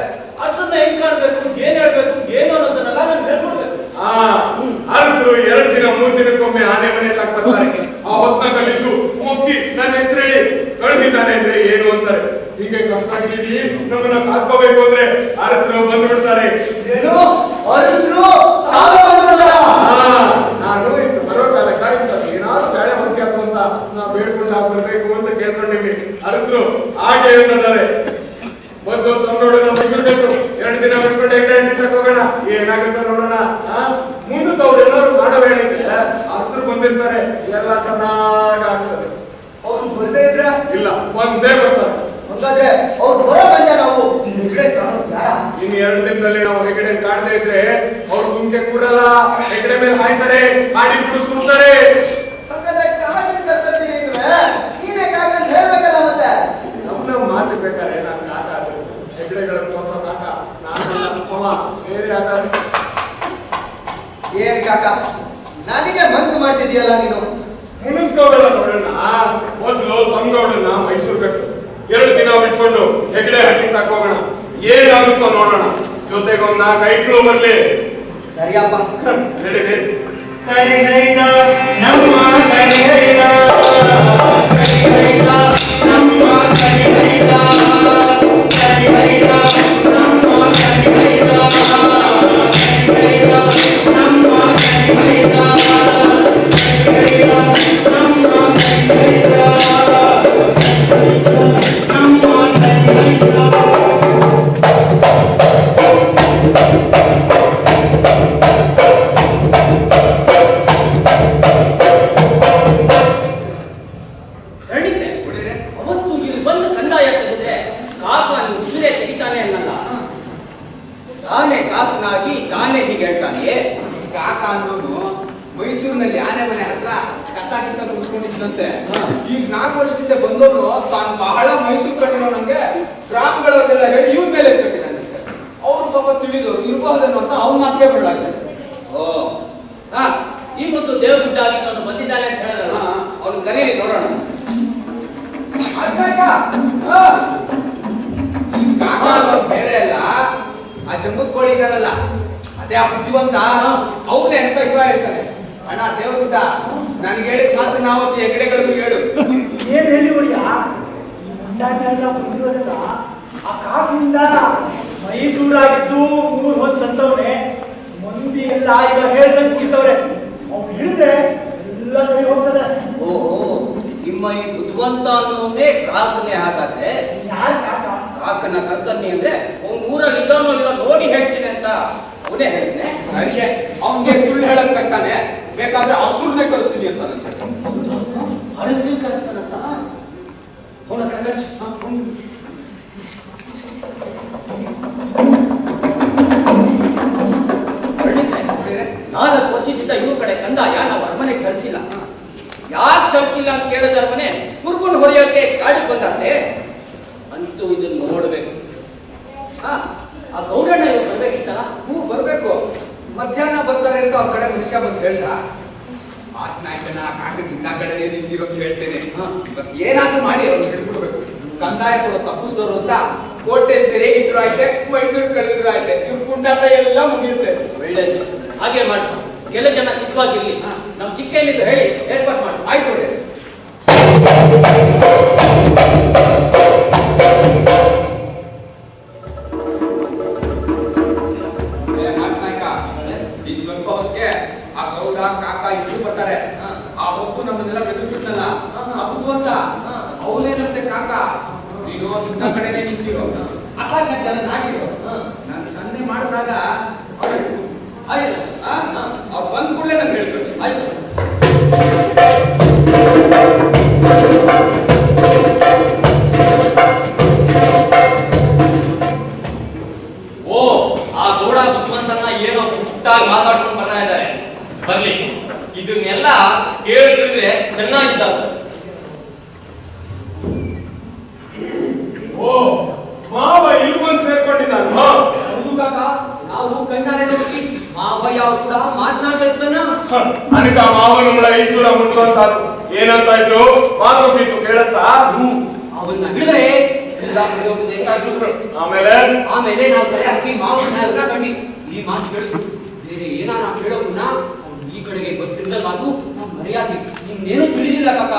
ಅರ್ಸನ್ನ ಹೆಂಗ್ ಕಾಣ್ಬೇಕು, ಏನ್ ಹೇಳ್ಬೇಕು, ಏನು ಅನ್ನೋದನ್ನೆಲ್ಲ ನಾನು ಹೇಳ್ಕೊಡ್ಬೇಕು. ಅರಸರು 2 ದಿನ 3 ದಿನಕ್ಕೊಮ್ಮೆ ಆನೆ ಮನೆಯಲ್ಲಿ ಬರ್ತಾರೆ. ಆ ಹೊತ್ನಾಗಲ್ಲಿದ್ದು ಮುಕ್ಕಿ ನನ್ನ ಹೆಸರು ಹೇಳಿ ಕಳುಹಿದ್ದಾನೆ ಅಂದ್ರೆ ಏನು ಅಂತಾರೆ. ಹೀಗೆ ಕಷ್ಟಾಗಿ ನಮ್ಮನ್ನ ಕಾಕೋಬೇಕು ಅಂದ್ರೆ ಅರಸರು ಬಂದ್ಬಿಡ್ತಾರೆ. ಏನು ಅರಸರು ನಾನು ಇತ್ತು ಬರೋ ಕಾಲ ಕಾಯ್ತಾರೆ ಏನಾದ್ರು ಬೇಳೆ ಹೊಂದಿ ಹಾಕು ಅಂತ ನಾ ಬೇಡ್ಕೊಂಡು ಬರ್ಬೇಕು ಅಂತ ಕೇಳ್ಕೊಂಡಿವಿ. ಅರಸರು ಹಾಗೆ ಹೇಳಿದ್ದಾರೆ. ಬಂದು ತಂದೋಡೋಣ ಮೈಸೂರ್ಬೇಕು. 2 ದಿನ ಬಿಟ್ಕೊಂಡು ಹೆಗ್ಗಡೆ ತಗೋಗೋಣ, ಏನಾಗುತ್ತೆ ನೋಡೋಣ. ಮುಂದೆ ಅವ್ರು ಎಲ್ಲರೂ ಮಾಡೋ ಹೇಳಿದ್ರೆ ಅರಸರು ಬಂದಿರ್ತಾರೆ, ಎಲ್ಲ ಚೆನ್ನಾಗಾಗ್ತದೆ. ಅವ್ರು ಬರ್ದೇ ಇದ್ರ ಇಲ್ಲ ಒಂದೇ ಬರ್ತಾರೆ. ಹಾಗಾದ್ರೆ ಅವ್ರು ಬರೋ ಗಂಟೆ ನಾವು ಹೆಗ್ಗಡೆ ಕಾಣೋದು ಬೇಡ. ಇನ್ನು 2 ದಿನದಲ್ಲಿ ನಾವು ಹೆಗ್ಗಡೆ ಕಾಣದೇ ಇದ್ರೆ ಅವ್ರು ಸುಮ್ಕೆ ಕೂರಲ್ಲ, ಹೆಗ್ಗಡೆ ಮೇಲೆ ಹಾಯ್ತಾರೆ, ಹಾಡಿ ಬಿಡು ಸುಡ್ತಾರೆ. ಹಾಗಾದ್ರೆ ಕಾಗದ ಕರ್ಕೊಳ್ತೀವಿ ಅಂದ್ರೆ ನೀನೇ ಕಾಗದ ಹೇಳ್ಬೇಕಲ್ಲ ಮತ್ತೆ. ನಮ್ಮ ಮಾತು ಬೇಕಾರೆ ನಾನು ಕಾಕ ಆದ್ರೆ ಹೆಗ್ಗಡೆಗಳ ತೋರ್ಸೋ ಕಾಕ ನಾನು ಬೇರೆ ಆಟ. ಏನ್ ಕಾಕ ನನಗೆ ಮಂಕು ಮಾಡ್ತಿದೀಯಲ್ಲ ನೀನು? ಮುನಿಸ್ಕೋಬೇಡ ನೋಡೋಣ. ಮೊದಲು ತಂಗೋಡನ್ನ ಮೈಸೂರು ಕಟ್ಟು 2 ದಿನ ಬಿಟ್ಕೊಂಡು ಹೆಗ್ಗಡೆ ಹಟ್ಟಿ ತಕೋಗೋಣ, ಏನಾಗುತ್ತೋ ನೋಡೋಣ. ಜೊತೆಗೊಂದ ಕೈಟ್ಲು ಬರ್ಲಿ. ಸರಿಯಪ್ಪ ನಡಿ ನಡಿ. ಅವತ್ತು ಇಲ್ಲಿ ಬಂದು ಕಂದಾಯ ತೆಗೆದ್ರೆ ಕಾಕ ಉಸಿರೇ ತೆಗಿತಾನೆ ಅನ್ನಲ್ಲ. ತಾನೇ ಕಾಕನಾಗಿ ತಾನೇ ಹೀಗೆ ಹೇಳ್ತಾನೆ. ಕಾಕ ಅನ್ನೋನು ಮೈಸೂರಿನಲ್ಲಿ ಆನೆ ಮನೆ ಹತ್ರ ಕಸ ಕಿಸ ಮುಗಿಸ್ಕೊಂಡಿದ್ದಂತೆ. ಈಗ 4 ವರ್ಷದಿಂದ ಬಂದವನು ತಾನು ಬಹಳ ಮೈಸೂರು ಕಟ್ಟಿರೋ ನಂಗೆ ಗ್ರಾಮಗಳವ್ರಿಗೆಲ್ಲ ಹೇಳಿ ಇವ್ರ ಮೇಲೆ ಕಟ್ಟಿದಂತೆ. ಅವ್ರು ಸ್ವಲ್ಪ ತಿಳಿದು ಇರಬಹುದೇನೋ ಅಂತ ಅವ್ನ ಮಾತೇ ಬಿಡಲಾಗಿದೆ. ಓ ಹಾ ಈ ಮೊದಲು ದೇವಗುಡ್ಡಾಗಿ ನಾನು ಬಂದಿದ್ದಾನೆ ಅಂತ ಹೇಳಿದ್ರಲ್ಲ ಅವ್ನು ಕರೀರಿ ನೋಡೋಣ. ಬೇರೆ ಅಲ್ಲ, ಆ ಜಂಬದ್ ಕೋಳಿ ಇದಾರಲ್ಲ ಅದೇ ಆ ಬುದ್ಧಿವಂತ ಅವನೇ ಅಂತ ಇವ ಹೇಳ್ತಾನೆ. ಅಣ್ಣ ದೇವಗುಡ್ಡ ನನ್ಗೆ ಹೇಳಿದ ಮಾತು ನಾವು ಹೆಗಡೆಗಳಿಗೂ ಹೇಳು. ಏನ್ ಹೇಳಿ ಹೊಡಿಯ ಈ ಮಂಡಾಟ ಬಂದಿರೋದಲ್ಲ ಆ ಕಾಕಿನಿಂದ ಮೈಸೂರಾಗಿದ್ದು 3 ಹೊತ್ತು ಅಂತವ್ರೆ. ಮಂದಿ ಎಲ್ಲ ಈಗ ಹೇಳ್ದಂಗೆ ಕುಡಿತವ್ರೆ. ಅವ್ನು ಹಿಡಿದ್ರೆ ಎಲ್ಲ ಸರಿ ಹೋಗ್ತದೆ. ಓಹೋ ನಿಮ್ಮ ಈ ಬುದ್ಧಿವಂತ ಅನ್ನೋದೇ ಕಾಕನೇ. ಹಾಗಾದ್ರೆ ಯಾರು ಕಾಕ? ಕಾಕನ ಕರ್ತನ್ಯ ಅಂದ್ರೆ ಅವ್ನು ಊರಲ್ಲಿ ಇದ್ದಾನೋ ಇಲ್ಲ ನೋಡಿ ಹೇಳ್ತೀನಿ ಅಂತ ಅವನೇ ಹೇಳ್ತೇನೆ. ಸರಿಯೇ, ಅವನಿಗೆ ಸುಳ್ಳು ಹೇಳಕ್ ಕಟ್ಟಾನೆ. ಬೇಕಾದ್ರೆ ಹಸುರನ್ನೇ ಕಳಿಸ್ತೀನಿ ಅಂತ ಅರಸಿ ಕಳಿಸ್ತಾನಂತ ಅವನ ಕಳಿಸಿ. ನಾಲ್ಕು ವರ್ಷದಿಂದ ಇವ್ರ ಕಡೆ ಕಂದಾಯ ನಾವು ಅರಮನೆಗೆ ಸಲ್ಲಿಸಿಲ್ಲ. ಯಾಕೆ ಸಲ್ಲಿಸಿಲ್ಲ ಅಂತ ಕೇಳಿದ ಅರಮನೆ ಕುರುಬನ್ ಹೊಡೆಯೋಕೆ ಕಾಡಿಗೆ ಬಂದಂತೆ. ಅಂತೂ ಇದನ್ನ ನೋಡ್ಬೇಕು. ಆ ಗೌಡಣ್ಣ ಇವತ್ತು ಬರ್ಬೇಕಿತ್ತಲ್ಲ. ಬರ್ಬೇಕು. ಮಧ್ಯಾಹ್ನ ಬರ್ತಾರೆ ಅಂತ ಅವ್ರ ಕಡೆ ಮನುಷ್ಯ ಬಂದು ಹೇಳ್ದ. ಆಚನಾಯ್ತನ ಕಾಕದಿಂದ ಕಡೆ ನಿಂತಿರೋ ಅಂತ ಹೇಳ್ತೇನೆ. ಇವತ್ತು ಏನಾದ್ರೂ ಮಾಡಿ ಅವ್ರನ್ನ ಹಿಡ್ಕೊಡ್ಬೇಕು. ಕಂದಾಯ ಕೊಡೋ ತಪ್ಪಿಸಿದವರು ಅಂತ ಕೋಟೆ ಸೆರೆಗೆ ಇಟ್ರು ಆಯ್ತೆ, ಮೈಸೂರು ಕಳೆದ್ರು ಆಯ್ತೆ. ಇವ್ರ ಪುಂಡಾಟ ಎಲ್ಲ ಮುಗಿಯುತ್ತೆ. ಒಳ್ಳೇದು, ಹಾಗೆ ಮಾಡಿ. ಕೆಲ ಜನ ಸಿದ್ಧವಾಗಿರ್ಲಿ. ನಮ್ ಚಿಕ್ಕೈಲಿದ್ದು ಹೇಳಿ ಏರ್ಪಾಟ್ ಮಾಡಿ. ಆಯ್ತು. ಸ್ವಲ್ಪ ಹೊತ್ತಿಗೆ ಆ ಗೌಡ ಕಾಕ ಇಬ್ರು ಬರ್ತಾರೆ. ಆ ಹೊತ್ತು ನಮ್ಮನ್ನೆಲ್ಲ ಬೆದರಿಸುತ್ತಲ್ಲ ಆ ಬುದ್ಧಿವಂತ ಅವನೇನಂತೆ ಕಾಕ ನೀನು ಸಿದ್ಧ ಕಡೆನೆ ನಿಂತಿರೋ ಅದಾಗ ಜನ ನಾಗಿರೋ ನಾನು ಸನ್ನೆ ಮಾಡಿದಾಗ ಅವ್ರು ಬಂದ್ ಕೂಡಲೇ ನಂಗೆ ಹೇಳ್ಬೇಕು. ಆಯ್ತು. ಓ ಆ ಗೌಡ ಬುದ್ಧಿವಂತನ ಏನೋ ಪುಟ್ಟಾಗಿ ಮಾತಾಡ್ಕೊಂಡು ಬರ್ತಾ ಇದ್ದಾರೆ. ಬರ್ಲಿ, ಇದನ್ನೆಲ್ಲ ಕೇಳಿದ್ರೆ ಚೆನ್ನಾಗಿದ್ದಾಗ. ಓ ಮಾವ ಇಲ್ಲಿ ಬಂದು ಸೇರ್ಕೊಂಡಿದ್ದಾನೆ. ಹೌದು ಕಾಕ, ನಾವು ಕಣ್ಣಾರೆ ನೋಡಿ ಮಾವಯ್ಯ ಅವ್ರು ಕೂಡ ಮಾತನಾಡ್ತಾ ಇದ್ದಾನ. ಅನಕ ಮಾವನ ಮುಳ ಇಷ್ಟು ದೂರ ಮುಟ್ಕೊಂತಾತು. ಏನಂತ ಇದ್ರು ಮಾತೋಗಿತ್ತು ಕೇಳಿಸ್ತಾ? ಅವನ್ನ ಹಿಡಿದ್ರೆ ಎಲ್ಲ ಸರಿ ಹೋಗ್ತದೆ ಹೆಂಗಾದ್ರು. ಆಮೇಲೆ ನಾವು ತಲೆ ಹಾಕಿ ಮಾವನ್ನ ಎಲ್ಲ ಕಂಡಿ ಈ ಮಾತು ಕೇಳಿಸ್ತು. ಬೇರೆ ಏನಾರ ಹೇಳೋಕನ್ನ ಅವ್ನು ಈ ಕಡೆಗೆ ಗೊತ್ತಿಲ್ಲ ಮಾತು ನಾವು ಮರ್ಯಾದೆ ಇನ್ನೇನು ತಿಳಿದಿಲ್ಲ ಕಾಕ.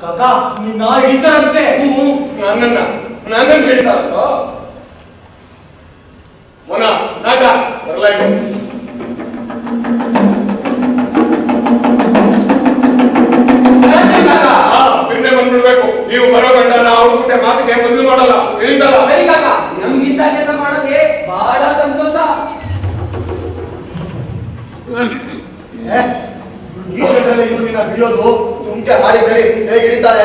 ಕಾಕ ನಿನ್ನ ಹಿಡಿತಾರಂತೆ. ನನ್ನನ್ನು ಹಿಡಿತಾರಂತ ಮೊನ ನಾಗ ಬರ್ಲಾಯ್ತು. ಬಿನ್ನೆ ಬಂದ್ಬಿಡ್ಬೇಕು. ನೀವು ಬರೋ ಗಂಡನ ಅವ್ರ ಕುಟೆ ಮಾತಿಗೆ ಮೊದಲು ಮಾಡಲ್ಲ, ತಿಳಿದಲ್ಲ? ಸರಿ ಕಾಕ, ನಮ್ಗಿಂತ ಕೆಲಸ ಮಾಡೋದೇ ಬಹಳ ಸಂತೋಷ. ಈ ಕ್ಷಣದಲ್ಲಿ ಇವ್ರನ್ನ ಹಿಡಿಯೋದು ಸುಮ್ಕೆ ಹಾಡಿ ಬೇರೆ ಹೇಗೆ ಹಿಡಿತಾರೆ?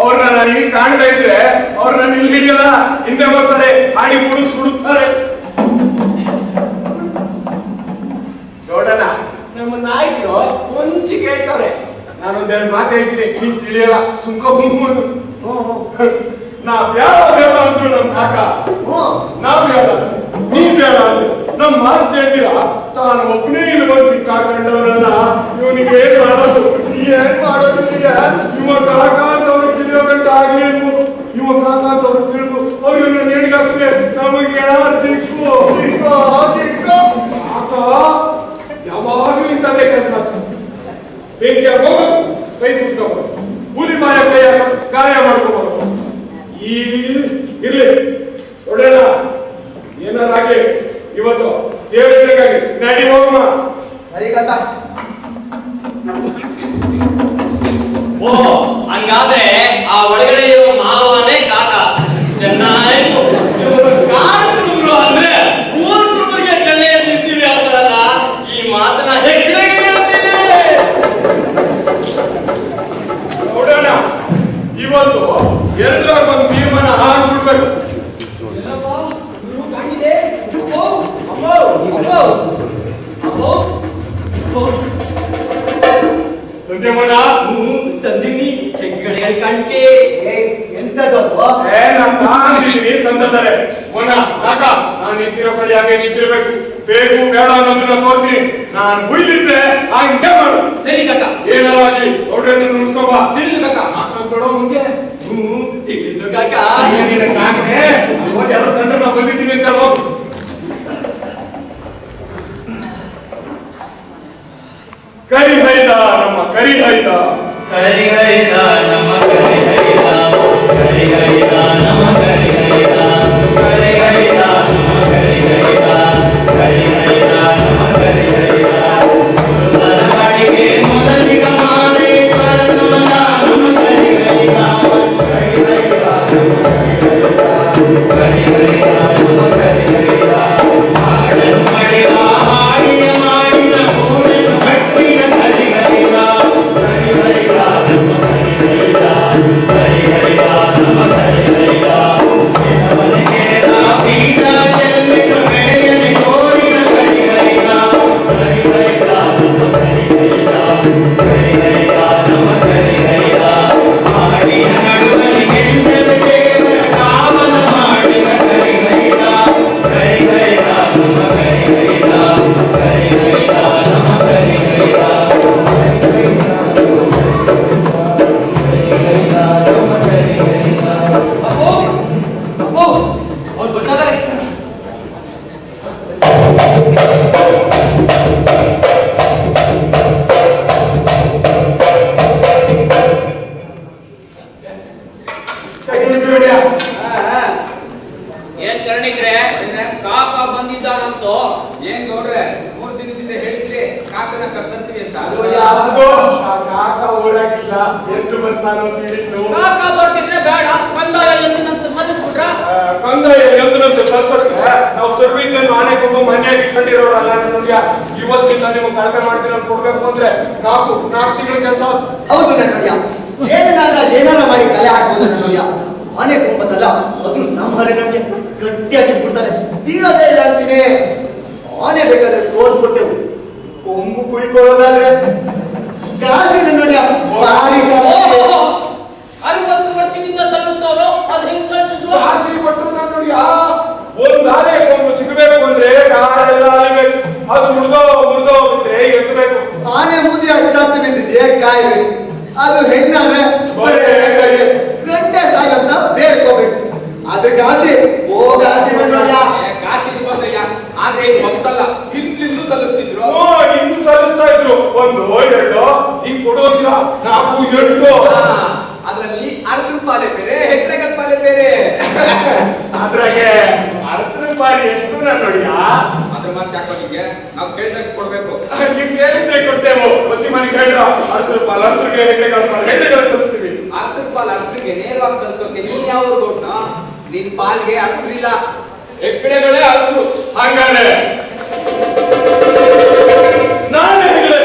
ಅವ್ರನ್ನ ನಾನು ಇಲ್ಲಿ ಕಾಣ್ತಾ ಇದ್ರೆ ಅವ್ರನ್ನ ಇಲ್ಲಿ ಹಿಡಿಯಲ್ಲ, ಹಿಂದೆ ಬರ್ತಾರೆ, ಹಾಡಿ ಪುರುಷ್ ಹುಡುಕ್ತಾರೆ. ನೋಡೋಣ, ನಮ್ಮ ನಾಯಕರು ಮುಂಚೆ ಕೇಳ್ತಾರೆ. ನಾನೊಂದೆರಡು ಮಾತು ಹೇಳ್ತೀನಿ, ನೀನ್ ತಿಳಿಯಲ್ಲ, ಸುಂಕ ಭೂಮು. ನಾ ಬ್ಯಾಡ ಬೇಡ ಅಂದ್ರು ನಮ್ ಕಾಕ. ನಾವ್ ಬೇಡ, ನೀ ಬೇಡ ಅಂದ್ರು ನಮ್ ಮಾತು ಕೇಳ್ತೀರಾ? ತಾನು ಒಬ್ಬನೇ ಇಲ್ಲಿ ಬಂದು ಸಿಕ್ಕಾಕೊಂಡವರಲ್ಲ, ಇವನಿಗೆ ಏನ್ ಮಾಡೋದು? ಏನ್ ಮಾಡೋದು? ಇವ ಕಾಕ ಅಂತ ಅವ್ರಿಗೆ ತಿಳಿಯೋ ಗಂಟ ಆಗ್ಲಿ ಅನ್ಬೋದು. ಇವ ಕಾಕ ಅಂತ ಅವ್ರಿಗೆ ತಿಳಿದು ಅವ್ರನ್ನ ನೇಣಿಗಾಕ್ರೆ ನಮಗೆ ಯಾರು ದಿಕ್ಕು? ಕಾಕ ಯಾವಾಗ್ಲೂ ಇಂಥದ್ದೇ ಕೆಲಸ. ಬೆಂಕಿ ಹಾಕೋದು, ಕೈ ಸುತ್ತಬಹುದು, ಹುಲಿ ಮಾಯ ಕೈ ಗಾಯ ಮಾಡ್ಕೋಬಹುದು. ಈ ಇರ್ಲಿ ನೋಡೋಣ, ಏನಾರಾಗಿ ಇವತ್ತು ದೇವರಿಗಾಗಿ ನಡಿ ಹೋಗಮ್ಮ. ಸರಿ ಕಚ. ಓ ಹಂಗಾದ್ರೆ ಆ ಒಳಗಡೆ ಇರೋ ಮಾವನೇ ಕಾಕ. ಚೆನ್ನಾಯ್ತು. ಕಾಡುಗಳು ಅಂದ್ರೆ ಊರ್ ಕುರುಬರಿಗೆ ಚೆನ್ನಾಗಿ ನಿಂತೀವಿ ಅಂತಾರಲ್ಲ, ಈ ಮಾತನ್ನ ಹೆಗ್ಗಡೆ ನೋಡೋಣ, ಇವತ್ತು ಎಲ್ಲರಿಗೊಂದು ತೀರ್ಮಾನ ಆಗ್ಬಿಡ್ಬೇಕು. ತಂದಿನಿ ಹೆಗ್ಗಡೆ ಕಾಣಿಕೆ. ಎಂತದ್ದು? ನಾನು ತಂದಿದ್ದೀನಿ ತಂದಿದ್ದಾರೆ. ಮೊನ್ನ ಕಾಕ ನಾನು ನಿಂತಿರೋ ಕಡೆ ಯಾಕೆ ಇರಬೇಕು. ಬೇಕು ಬೇಡ ಅನ್ನೋದನ್ನ ತೋರ್ತೀನಿ. ನಾನು ಬುಯ್ಲಿದ್ರೆ ಹಂಗೆ ಮಾಡು. ಸರಿ ಕಾಕ. ಏನಾಗಿ ಅವ್ರನ್ನ ನುಡ್ಸ್ಕೊಬಾ. ತಿಳಿದು ಕಾಕ. ಕೊಡೋ ಮುಂದೆ ತಿಳಿದು ಕಾಕ. ಎಲ್ಲ ತಂಡ ನಾವು ಬಂದಿದ್ದೀವಿ ಅಂತ ಹೋಗಿ. ಕರಿಹೈದ ನಮ್ಮ ಕರಿಹೈದ, ಕರಿಹೈದ ನಮ್ಮ ಕರಿಹೈದ, ಕರಿಹೈದ ನಮ್ಮ ಕರಿಹೈದ, ಕರಿಹೈದ ನಮ್ಮ ಕರಿಹೈದ, ಕರಿಹೈದ ನಮ್ಮ ಕರಿಹೈದ. ಮರಗಳಿಗೆ ಮೊದಲಿಗ ಮಾದೇಶ್ವರ ನಮ್ಮ ಕರಿಹೈದ, ಕರಿಹೈದ ಕರಿಹೈದ ನಮ್ಮ ಕರಿಹೈದ. ಹಾಡನ್ನು ಮಾಡಿದ ಹಾಡಿಯ ಮಾಡಿದ ಕೂಡಲು ಕಟ್ಟಿದ ಕರಿಹೈದ, ಕರಿಹೈದ ನಮ್ಮ ಕರಿಹೈದ, ಕರಿಹೈದ ನಮ್ಮ ಕರಿಹೈದ. ಮನೆಗೆದ ಬೀಜ ಚೆಲ್ಲಿದ ಬೆಳೆಯಲ್ಲಿ ತೋರಿದ ಕರಿಹೈದ, ಕರಿಹೈದ ನಮ್ಮ ಕರಿಹೈದ, ಕರಿಹೈದ ನಮ್ಮ ಕರಿಹೈದ. ಹಾಡಿನ ನಡುವಲ್ಲಿ ಗೆಂಡದ ದೇವರ ಕಾವಲ ಮಾಡಿದ ಕರಿಹೈದ, ಕರಿಹೈದ ನಮ್ಮ ಕರಿಹೈದ, ಕರಿಹೈದ ನಮ್ಮ ಕರಿಹೈದ. ಅಪ್ಪೋ, ಅವ್ರು ಬರ್ತಾರೆ. ಏನ್ ಕರ್ಣಿಕ್ರೆ, ಕಾಕ ಬಂದಿದ್ದಾನಂತೋ. ಏನ್ ಗೌಡ್ರೆ 3 ದಿನದಿಂದ ಹೇಳಿದ್ರಿ ಕಾಕನ ಕರ್ದಂತೀವಿ ಅಂತ. ಯಾವ್ದೋ ಆ ಕಾಕ ಓಡಾಕಿಲ್ಲ, ಎಂದು ಬರ್ತಾನೋ ತಿಳಿತು. ಕಾಕ ಬರ್ತಿದ್ರೆ ಬೇಡ, ಕಂದಾಯ ಎಂದಿನಂತ ಸಲ್ಲಿಸ್ಬಿಟ್ರ. ಕಂದಾಯ ಎಂದಿನಂತೆ ಸಲ್ಸಕ್ಕೆ ನಾವು ಸರ್ವಿಸ್ ಅನ್ನು ಆನೆಗೊಂಬ ಮನೆಯಾಗಿ ಇಟ್ಕೊಂಡಿರೋರಲ್ಲ. ನಿಮ್ಗೆ ಇವತ್ತಿಂದ ನೀವು ಕಡಿಮೆ ಮಾಡ್ತೀನಿ ಅಂತ ಕೊಡ್ಬೇಕು ಅಂದ್ರೆ 4 ತಿಂಗಳ ಕೆಲಸ ಆಯ್ತು. ಹೌದು ನನ್ನೊಡೆಯ, ಏನಾರ ಮಾಡಿ ಕಲೆ ಹಾಕ್ಬೋದು ನನ್ನೊಡೆಯ. ಆನೆ ಕೊಂಬದಲ್ಲ, ಅದು ನಮ್ಮ ಹರಿನಂಗೆ ಗಟ್ಟಿಯಾಗಿ ಬಿಡ್ತಾರೆ, ಬೀಳೋದೇ ಇಲ್ಲ ಅಂತೀನಿ. ಆನೆ ಬೇಕಾದ್ರೆ ತೋರಿಸ್ಕೊಟ್ಟೆವು, ಕೊಂಬು ಕುಯ್ಕೊಳ್ಳೋದಾದ್ರೆ ಕಾಸಿ ನನ್ನೊಡೆಯ ಭಾರಿ ಕಾಸಿ. 60 ವರ್ಷದಿಂದ ಸಲ್ಲಿಸ್ತವ್ರು, ಅದು ಹಿಂಗ್ ಸಲ್ಲಿಸಿದ್ರು. ಆಸೆ ಪಟ್ಟರು ನೋಡಿ. ಒಂದ್ ಆನೆ ಕೊಂಬು ಸಿಗಬೇಕು ಅಂದ್ರೆ ಕಾಡೆಲ್ಲ ಅಲಿಬೇಕು. ಅದು ಮುರಿದೋ ಬಿದ್ರೆ ಎತ್ತಬೇಕು. ಆನೆ ಮುದಿಯಾಗಿ ಸತ್ತು ಬಿದ್ದಿದೆ ಕಾಯ್ಬೇಕು. ಅದು ಹೆಣ್ಣಾದ್ರೆ ಗಂಟೆ ಸಾಯಂತ ಬೇಡ್ಕೋಬೇಕು. ಅದ್ರ ಕಾಸಿ ಹೋಗಾಸಿ ನನ್ನೊಡೆಯ. ಕಾಸಿ ಇರ್ಬೋದಯ್ಯ, ಆದ್ರೆ ಇದು ಹೊಸ್ತಲ್ಲ, ಹಿಂದಿಂದಲೂ ಸಲ್ಲಿಸ್ತಿದ್ರು. ಹಿಂಗ್ ಸಲ್ಲಿಸ್ತಾ ಇದ್ರು. 1 2 ಈಗ ಕೊಡೋದಿಲ್ಲ 4 8. ಅದ್ರಲ್ಲಿ ಅರಸನ ಪಾಲೆ ಬೇರೆ, ಹೆಗ್ಡೆಗಳ ಪಾಲೆ ಬೇರೆ. ಅದ್ರಾಗೆ ಅರಸನ ಪಾರಿ ಎಷ್ಟು ನನ್ನೊಡೆಯ? ಅದ್ರ ಮತ್ತೆ ಯಾಕೋ ನಿಮ್ಗೆ ನಾವು ಕೇಳಿದಷ್ಟು ಕೊಡ್ಬೇಕು. ನಿಮ್ಗೆ ಹೇಳಿದ್ದೆ ಕೊಡ್ತೇವೆ. ಹೊಸಿ ಮನೆ ಕೇಳ್ರ ಅರಸರ ಪಾಲ್ ಅರಸರಿಗೆ ಹೆಗ್ಡೆಗಳ ಸಲ್ಲಿಸ್ತೀವಿ. ಅರಸನ ಪಾಲ್ ಅರಸರಿಗೆ ನೇರವಾಗಿ ಸಲ್ಲಿಸೋಕೆ ನೀನ್ ಯಾವ ಗೌಡ್ನ? ನಿನ್ ಪಾಲ್ಗೆ ಅರಸರಿಲ್ಲ, ಹೆಗ್ಡೆಗಳೇ ಅರಸರು. ಹಂಗಾರೆ ನಾನೇ ಹೆಗ್ಡೆ.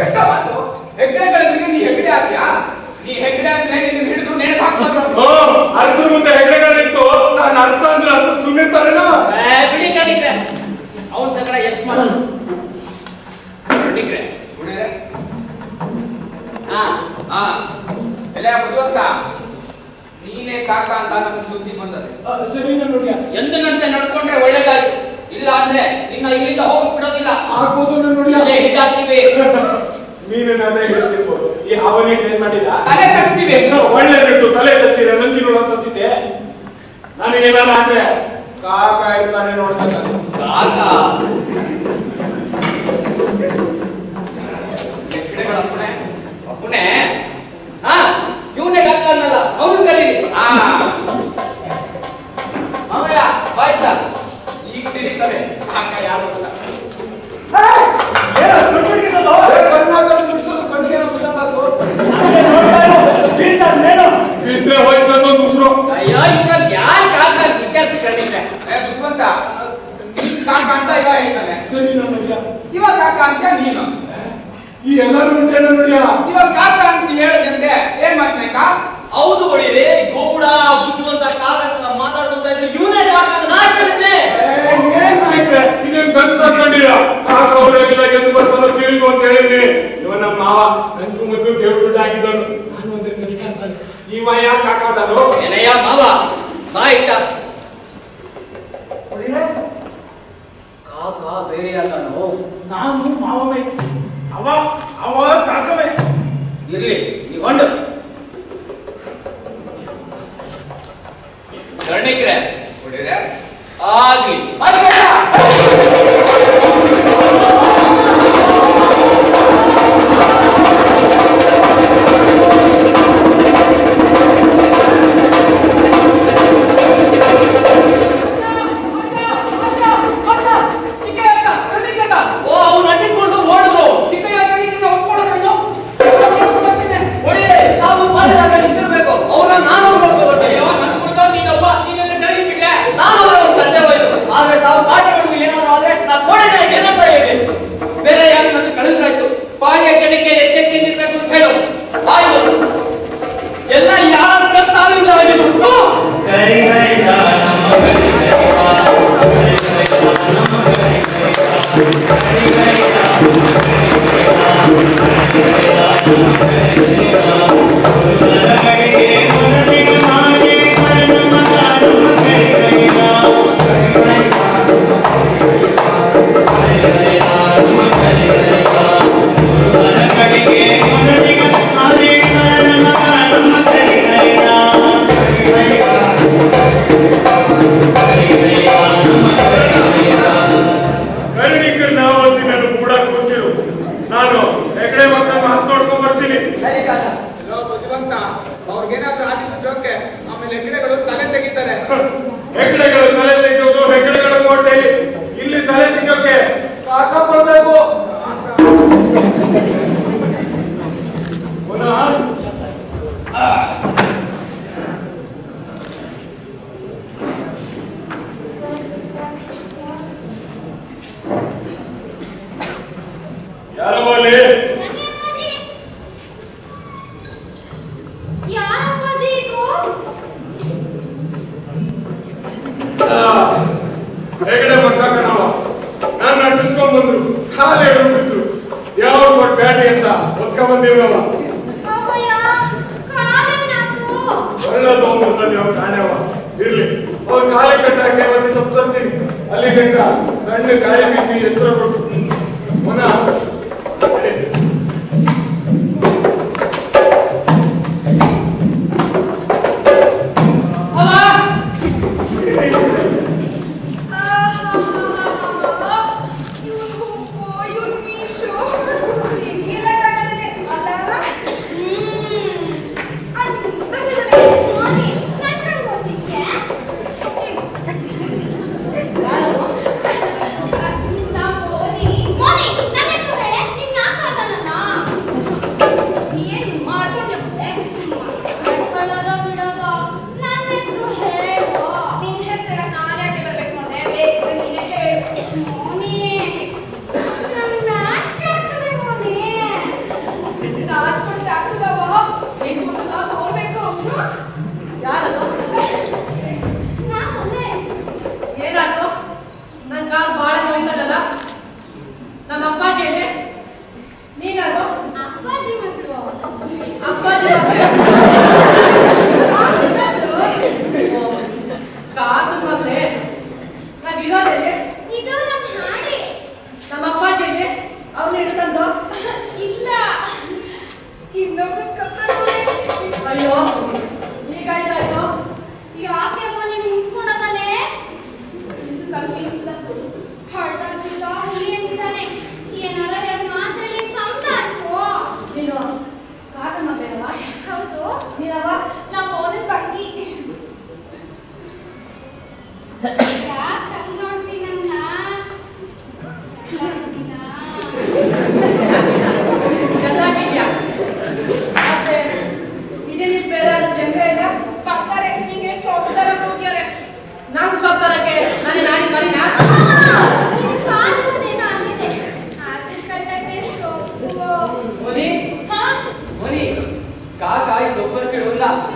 ಎಷ್ಟ ಮಾತು? ಹೆಗ್ಡೆಗಳಿಗೆ ನೀ ಹೆಗ್ಡೆ ಆಗ್ತೀಯಾ? ನೀ ಹೆಗ್ಡೆ ಅಂದ್ರೆ ನಿನ್ನ ಹಿಡಿದು ನೇಣು ಹಾಕ್ಬಾರ್ದು. ಅರಸರ ಮುಂದೆ ಹೆಗ್ಡೆಗಳಿತ್ತು, ನಾನು ಅರಸ ಅಂದ್ರೆ ಅರಸ ಸುಮ್ಮನಿರ್ತಾರೇನೋ? ಬಿಡಿ ಕಣಿಕ್ರೆ, ಅವನ್ ಸಕರ ಎಷ್ಟು ಮಾಡ ಕಣಿಕ್ರೆ. ಗುಣೇರೆ? ಹಾ ಹಾ, ಎಲ್ಲ ಬುದ್ಧಿವಂತ, ನೀನೇ ಕಾಕ ಅಂತ ನಮ್ಗೆ ಸುದ್ದಿ ಬಂದದೆ. ಸರಿ ನನ್ನೊಡೆಯ. ಎಂದಿನಂತೆ ನಡ್ಕೊಂಡ್ರೆ ಒಳ್ಳೇದಾಯ್ತು. ಇಲ್ಲ ಅಂದ್ರೆ ನಿನ್ನ ಇಲ್ಲಿಂದ ಹೋಗಕ್ ಬಿಡೋದಿಲ್ಲ. ಆಗ್ಬೋದು ನನ್ನೊಡೆಯ. ಇಲ್ಲೇ ಹಿಡಿದಾಕ್ತೀವಿ. ಮೀನನ್ನಾದ್ರೆ ಹೇಳ್ತಿರ್ಬೋದು. ಈ ಹಾವನಿ ಏನ್ ಮಾಡಿಲ್ಲ, ತಲೆ ಕಚ್ತೀವಿ. ಒಳ್ಳೆ ಬಿಟ್ಟು ತಲೆ ಕಚ್ಚಿರ ನಂಜಿನೋಡ ಸತ್ತಿದ್ದೆ. ನನಗೇನಾರ ಅಂದ್ರೆ ಕಾಕ ಇರ್ತಾನೆ ನೋಡ್ತಾನೆ. ಕಾಕ ಹೆಗ್ಡೆಗಳ ಅಪ್ಪಣೆ. ಅಪ್ಪುಣೆ. ಹಾ, ಇವನೇ ಕಾಕ ಅನ್ನಲ್ಲ, ಅವನು ಕರೀರಿ. ಮಾವಯ್ಯ ಬಾಯ್ತ ಈಗ ತಿಳಿತಾರೆ ಕಾಕ ಯಾರು ಅಂತ. ಕರ್ನಾಟಕ ಮುಗಿಸೋದು ಕಣ್ಗೇನೋ ಗೊತ್ತಾಗ್ಬೇಕು. ಬಿದ್ರೆ ಹೋಯ್ತು ಅನ್ನೋದು ಉಸಿರು. ಅಯ್ಯೋ, ಇದ್ರಲ್ಲಿ ಯಾರು ಕಾಕ ಅಂತ ವಿಚಾರಿಸಿ ಕರೀರಿ. ಬುದ್ಧಿವಂತ, ನೀನ್ ಕಾಕ ಅಂತ ಇವ ಹೇಳ್ತಾನೆ. ಸರಿ ನನ್ನೊಡೆಯ. ಇವಾಗ ಕಾಕ ಅಂತ ನೀನು. ಈ ಎಲ್ಲರೂ ಉಂಟೆ ನನ್ನೊಡೆಯ. ಇವಾಗ ಕಾಕ ಅಂತ ಹೇಳದಂತೆ ಏನ್ ಮಾಡ್ತೀನಕ್ಕ? ಹೌದು ಹೊಡಿರಿ, ಗೌಡ ಬುದ್ಧಿವಂತ ಕಾಕ ಮಾತಾಡ್ಬೋದ ಇದ್ರೆ ಇವನೇ ಕಾಕ ಅಂತ ನಾ ಕೇಳಿದ್ದೆ. ಏನ್ ನಾಯ್ಕ್ರೆ, ಇದೇನ್ ಕನ್ಸಾಕೊಂಡಿರ? ಕಾಕ ಅವರಾಗಿಲ್ಲ ಎಂದು ಬರ್ತಾನೋ ತಿಳಿದು ಅಂತ ಹೇಳಿದ್ರಿ. ಇವ ನಮ್ಮ ಮಾವ ನನ್ಗೂ ಮೊದಲು ದೇವ್ರ ಬಿಡ್ಡ ಆಗಿದ್ದನು. ನಾನು ಒಂದು ಕಷ್ಟ ಅಂತಾನೆ. ಇವ ಯಾಕೆ ಕಾಕ ಅಂತಾನು? ಏನಯ್ಯ ಮಾವ, ಬಾ ಇಟ್ಟ. ಬೇರೆ ಯಾಕೋ ನಾನು ಮಾವಮೈ, ಅವ ಅವ ಕಾಕಮೈ. ಇರ್ಲಿ ನೀಗೊಂಡು ಗರ್ಣಿಕ್ರೆ ಒಡೆಯರೆ ಆಗ್ಲಿ ಬೇರೆ ಯಾರು ನನ್ನ ಕಳೆದಾಯ್ತು ಪಾಳಿಯ ಜನಕ್ಕೆ ಎಚ್ಚರಿಕೆ ನಿಲ್ಬೇಕು ಅಂತ ಹೇಳು ಆಯ್ತು ಎಲ್ಲ ಯಾರ ತಾವಿಂದ ಆಗಿಬಿಟ್ಟು ಎಲ್ಲೋ ಬುದ್ಧಿವಂತ, ಅವ್ರಿಗೇನಾದ್ರೂ ಆದಿತ್ತು ಜೋಕೆ, ಆಮೇಲೆ ಹೆಗ್ಗಡೆಗಳು ತಲೆ ತೆಗಿತಾರೆ. ಹೆಗ್ಗಡೆಗಳು ತಲೆ ತೆಗೆಯೋದು ಹೆಗ್ಗಡೆಗಳ ಕೋಟೆಯಲ್ಲಿ, ಇಲ್ಲಿ ತಲೆ ತೆಗೆಯೋಕೆ ಕಾಕ ಬರ್ಬೇಕು. ಯಾರೋ ಅಲ್ಲಿ ಹೆಗಡೆ ಮಕ್ಕಳವ ನಾನು ನಟಿಸ್ಕೊಂಡ್ ಬಂದ್ರು, ಕಾಲೇ ಹುಡುಗಿದ್ರು, ಯಾವ ಕೊಟ್ಟು ಬ್ಯಾಟಿ ಅಂತ ಒಕ್ಕ ಬಂದಿವನವ. ಒಳ್ಳೆದು ಹೋಗ್ಬರ್ತಾನೆ ಅವ್ರು ಕಾಣವ. ಇರ್ಲಿ ಅವ್ರ ಕಾಲೇ ಕಟ್ಟಾಕೆ ಮತ್ತೆ ಸ್ವಲ್ಪ ತರ್ತೀನಿ. ಅಲ್ಲಿ ಗಂಟ ಕಣ್ಣು ಗಾಳಿ ಬೀಸಿ ಎಚ್ಚರ ಕೊಟ್ಟು ಪುನಃ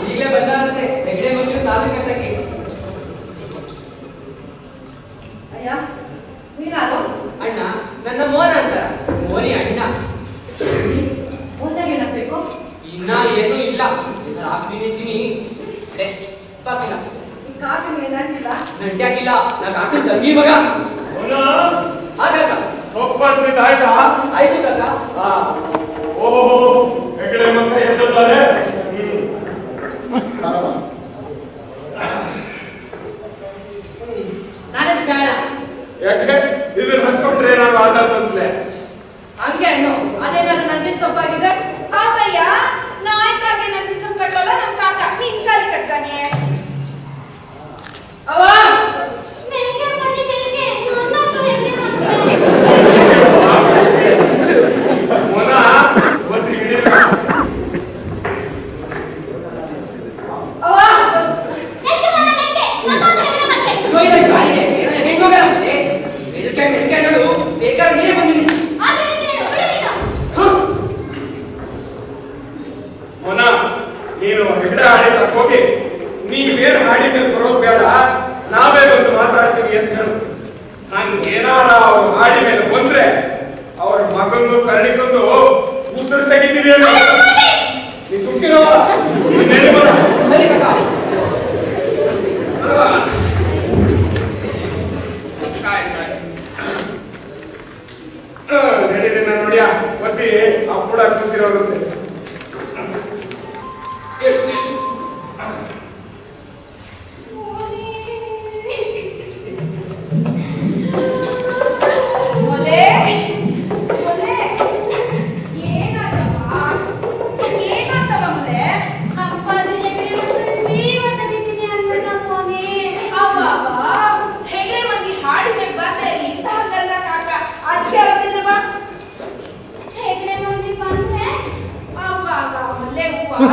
ಈಗಲೇ ಬಂದಾರಂತೆ ಹೆಗ್ಡೆ ಮಕ್ಕಳು ತಾಲೂಕು ಕಟ್ಟಕ್ಕೆ. ಅಯ್ಯ ನೀನಾರು ಅಣ್ಣ, ನನ್ನ ಮೋನ ಅಂತಾರ. ಮೋನಿ ಅಣ್ಣ. ಮುಂದಾಗೆ ಏನಾಗಬೇಕು? ಇನ್ನ ಏನೂ ಇಲ್ಲ, ಹಾಕ್ತೀನಿ ಬಾಕಿಲ್ಲ. ಈ ಕಾಕಿಗೆ ನಂಟಿಲ್ಲ, ನಂಟ್ಯಾಕಿಲ್ಲ. ನಾ ಕಾಕನ ತಂಗಿ ಮಗ. ಆಗ ಪರಿಸ್ಥಿತಿ ಆಯ್ತಾ? ಆಯ್ತು ಕಾಕ. ಹಾ. ಓಹೋ, ಹೆಗಡೆ ಮಕ್ಕ ಎದ್ದಿದ್ದಾರೆ. ನಾನೇ ಬೇಡ. ಯಾಕೆ ಇದನ್ನ ಹಚ್ಕೊಂಡ್ರೆ ಏನಾದ್ರು ಆದಾತಂತ್ಲೆ? ಹಂಗೆ ಅನ್ನು ಅದೇನಾದ್ರು ನಂಜಿನ ಸೊಪ್ಪಾಗಿದೆ. ಆತಯ್ಯ ನಾಯ್ಕಾಗೆ ನಂಜಿನ ಸೊಪ್ಪು ಕಟ್ಟೋಲ್ಲ ನಮ್ ಕಾಕ ನಿನ್ ಕಾಲಿ ಕಟ್ತಾನೆ. ಅವ್ವ ಮೇಕೆ ಬನ್ನಿ ಮೇಕೆ ನನ್ನಂತೂ ಹೆಣ್ಣೆ ಮಕ್ಕಳು. ಮೊನ ಬಸ್ ಹಿಡಿಯಲ್ಲ. ಅವ್ವ ಮೇಕೆ ಮನ ಮೇಕೆ ನನ್ನಂತೂ ಹೆಣ್ಣೆ ಮಕ್ಕಳು. ಸೋಯಿದ ಚಾಲಿಗೆ ಹೆಣ್ಣೋಗ ನಮ್ಮಲ್ಲಿ ಮೆಲ್ಕೆ ನೋಡು ಬೇಕಾದ್ರೆ ನೀರೇ ಬಂದಿನಿ. ಮೊನ ನೀನು ಹೆಗಡೆ ಹಾಡಿದ ಹೋಗಿ ನೀವೇನು ಹಾಡಿ ಮೇಲೆ ಬರೋದು ಬೇಡ, ನಾವೇ ಬಂದು ಮಾತಾಡ್ತೀವಿ ಅಂತ ಹೇಳು. ನಂಗೆ ಏನಾರ ಅವ್ರು ಹಾಡಿ ಮೇಲೆ ಬಂದ್ರೆ ಅವ್ರ ಮಗಂದು ಕರಣಿಕೊಂದು ಉಸಿರು ತೆಗಿತೀವಿ ಅನ್ನೋ. ನೀ ಸುಮ್ಕಿರೋ ನೆನಪರ ಸರಿ ಕಾಕ. ನಡೀರಿ ನೋಡಿಯ ಬಸಿ ಅಪ್ಪುಡ ಕೂತಿರೋಗುತ್ತೆ. ಮೊಲೆ ಮೊಲೆ ಏನಾತವ ಏನಾತವ ಮೊಲೆ ಅಪ್ಪಾಜಿ ಹೆಗಡೆ ಮಂದಿ ಜೀವನ ಬಿದ್ದೀನಿ ಅಂದ್ರೆ ನಮ್ಮನೆ ಅವ್ವ ಹೆಗಡೆ ಮಂದಿ ಹಾಡಿಗೆ ಬರ್ದೆ ಇಂತ ಹಂಗಲ್ಲ ಕಾಕ ಅದಕ್ಕೆ ಹೇಳ್ತೀನವ ಹೆಗಡೆ ಮಂದಿ ಬಂದ್ರೆ ಅವ್ವ ಮೊಲೆ ಹೂವ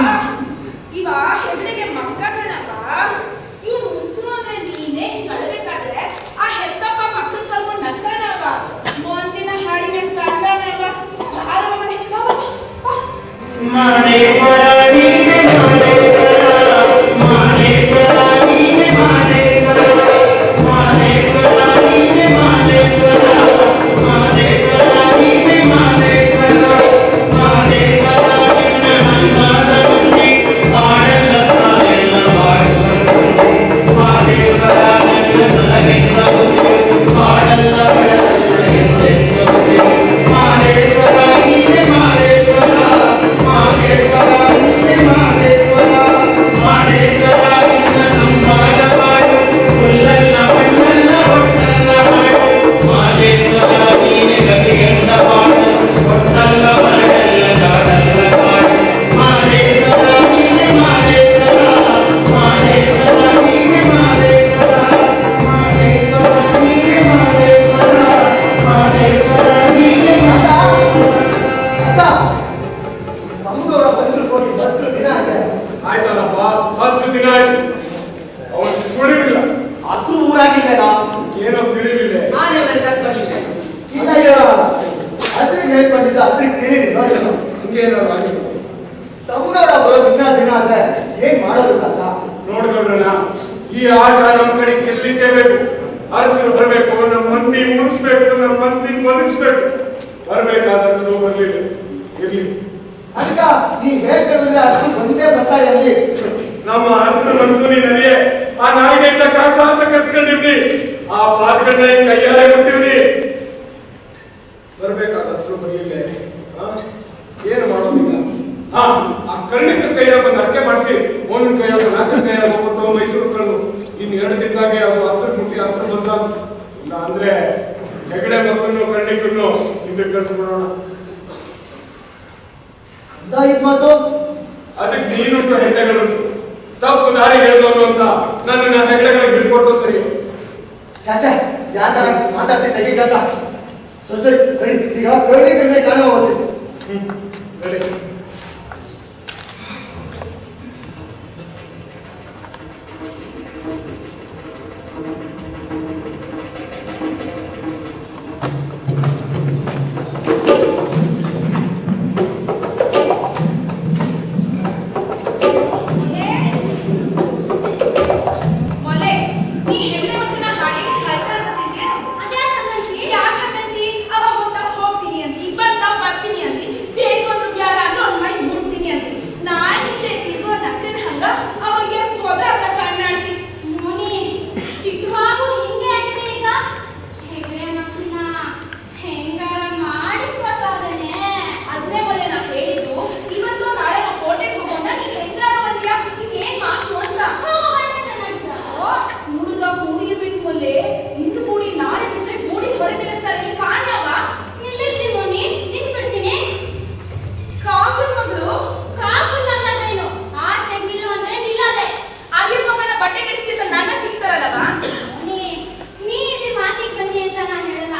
ಇವ ಹೆಗಡೆಗೆ ಮಕ್ಕ ಕಣವ ಇವ್ರು ಉಸಿರು ಅಂದ್ರೆ ನೀನೇ ಕಳಬೇಕಾದ್ರೆ ಆ ಹೆತ್ತಪ್ಪ ಮಕ್ಕಳು ಕಳ್ಕೊಂಡು ನಕ್ಕನವ ಮುಂದಿನ ಹಾಡಿನ ಕಾರಣವ ಬಾರ ಮನೆ ಆಯ್ತಲ್ಲಪ್ಪ 10 ದಿನ ಆಯ್ತು ಅವನು ಸುಳಿಲಿಲ್ಲ. ಹಸು ಊರಾಗಿಲ್ಲ ಏನೋ ತಿಳಿಲಿಲ್ಲ. ಆನೆ ಬರೆದಾಗ ಬರಲಿಲ್ಲ. ಇಲ್ಲ ಇಲ್ಲ ಹಸಿರಿಗೆ ಹೇಳಿ ಬಂದಿದ್ದ ಹಸಿರಿಗೆ ತಿಳಿರಿ ನೋಡಿ. ಹಿಂಗೇನಾದ್ರು ಆಗಿಲ್ಲ. ತಮ್ಮನವರ ಬರೋದು ದಿನ ಆದ್ರೆ ಏನ್ ಮಾಡೋದು ಕಾಚ? ನೋಡ್ಕೊಂಡ್ರಣ ಈ ಆಟ ನಮ್ಮ ಕಡೆ ಗೆಲ್ಲಿಕ್ಕೆ ಬೇಕು. ಅರಸರು ಬರ್ಬೇಕು, ನಮ್ಮ ಮಂದಿ ಮುಗಿಸ್ಬೇಕು, ನಮ್ಮ ಮಂದಿ ಮಲಗಿಸ್ಬೇಕು. ಬರ್ಬೇಕಾದ ಅರಸರು ಬರ್ಲಿಲ್ಲ. ಇರ್ಲಿ ಅದಕ್ಕ ನೀ ಹೇಳ್ಕೊಳ್ಳಿದ್ರೆ ಅಷ್ಟು ಬಂದೇ ಬರ್ತಾರೆ ಅಲ್ಲಿ. ನಮ್ಮ ಅರಸರ ಮನಸ್ಸು ನನಗೆ ಆ ನಾಲ್ಕೈದ ಕಾಚ ಅಂತ ಕರ್ಸ್ಕೊಂಡಿವ್ನಿ. ಆ ಪಾತ್ಗಂಡ ಕೈಯಾರೆ ಕೊಟ್ಟಿವ್ನಿ. ಬರ್ಬೇಕಾದ ಅರಸರು ಬರ್ಲಿಲ್ಲ. ಏನು ಮಾಡೋದೀಗ? ಆ ಕರ್ಣಿಕ ಕೈಯಾಗ ಬಂದು ಅರ್ಕೆ ಮಾಡಿಸಿ ಒಂದ್ ಕೈಯಾಗ 4 ಕೈಯಾಗ ಹೋಗ್ಬಿಟ್ಟು ಮೈಸೂರು ಕಳ್ಳು. ಇನ್ನು 2 ದಿನದಾಗೆ ಅದು ಅರಸರು ಮುಟ್ಟಿ ಅರಸರು ಬಂದ ಇಲ್ಲ ಅಂದ್ರೆ ಹೆಗಡೆ ಮಕ್ಕಳನ್ನು ಕರ್ಣಿಕನ್ನು ಹಿಂದಕ್ಕೆ ಕಳ್ಸ್ಬಿಡೋಣ. ಇದ್ ಮಾತು ಅದಕ್ಕೆ ನೀನುಂಟು ಹೆಂಡೆಗಳುಂಟು. ತಪ್ಪು ದಾರಿ ಹೇಳಿದವನು ಅಂತ ನನ್ನನ್ನ ಹೆಗಡೆಗಳಿಗೆ ಬಿಡ್ಕೊಟ್ಟು ಸರಿ. ಚಾಚಾ ಯಾವ ತರ ಮಾತಾಡ್ತೀನಿ ತೆಗಿ ಕಾಚ. ಸರಿ ಕಡಿ ಈಗ ಕರ್ಣಿಕರನ್ನೇ ಕಾಣೋ ಹೋಸಿ. ನಡಿ. ಮೊಲೆ ನೀ ಹೆಗಡೆ ಮಕ್ಕಳ ಹಾಡಿಗೆ ಹಾಯ್ತಾ ಇರ್ತಿದ್ದೆ ಅದ್ಯಾಕಂತಿ ಯಾಕಂತಿ ಅವ ಹೋಗ್ತಾ ಹೋಗ್ತೀನಿ ಅಂತಿ ಬಂದ ಬರ್ತೀನಿ ಅಂತಿ ಬೇಕು ಅಂದ್ರೆ ಬ್ಯಾಡ ಅನ್ನೋ ಹೊರೆ ತಿಳಿಸ್ತಾರೆ ಈ ಕಾಣ್ಯವ ನಿಲ್ಲಿಸ್ಲಿ ಮೋನಿ ನಿಂತ್ಬಿಡ್ತೀನಿ. ಕಾಕನ್ ಮಗಳು ಕಾಕನ್ ಅನ್ನೋದೇನು ಆ ಚೆಂಗಿಲ್ಲು ಅಂದ್ರೆ ನಿಲ್ಲದೆ ಅಲ್ಲಿ ಮಗನ ಬಟ್ಟೆ ಕೆಡಿಸ್ತಿದ್ದ ನನ್ನ ಸಿಗ್ತಾರಲ್ಲವಾ ಮೋನಿ ನೀ ಇಲ್ಲಿ ಮಾತಿಗೆ ಬನ್ನಿ ಅಂತ ನಾನು ಹೇಳಲ್ಲ.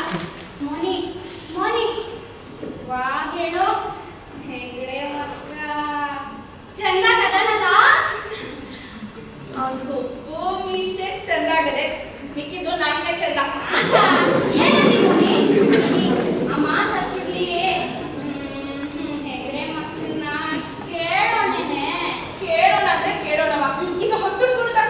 ಮೋನಿ ಮೋನಿ ವಾ ಹೇಳು ಹೆಂಗಡೆ ಮಕ್ಕ ಚೆನ್ನಾಗ್ ಅದಾನಲ್ಲ ಅವ್ನು ಮೀಸೆ ಚಂದಾಗದೆ ಮಿಕ್ಕಿದ್ದು ನಾಲ್ಕನೇ ಚಂದ. ಏನಂದಿ ಮೋನಿ ಆ ಮಾತಾಡ್ತಿರ್ಲಿ ಹೆಗಡೆ ಮಕ್ಕಳನ್ನ ಕೇಳೋಣೇನೆ ಕೇಳೋಣ ಅಂದ್ರೆ ಕೇಳೋಣವ ಈಗ ಹೊತ್ತು ಕುಳಿತಾಗ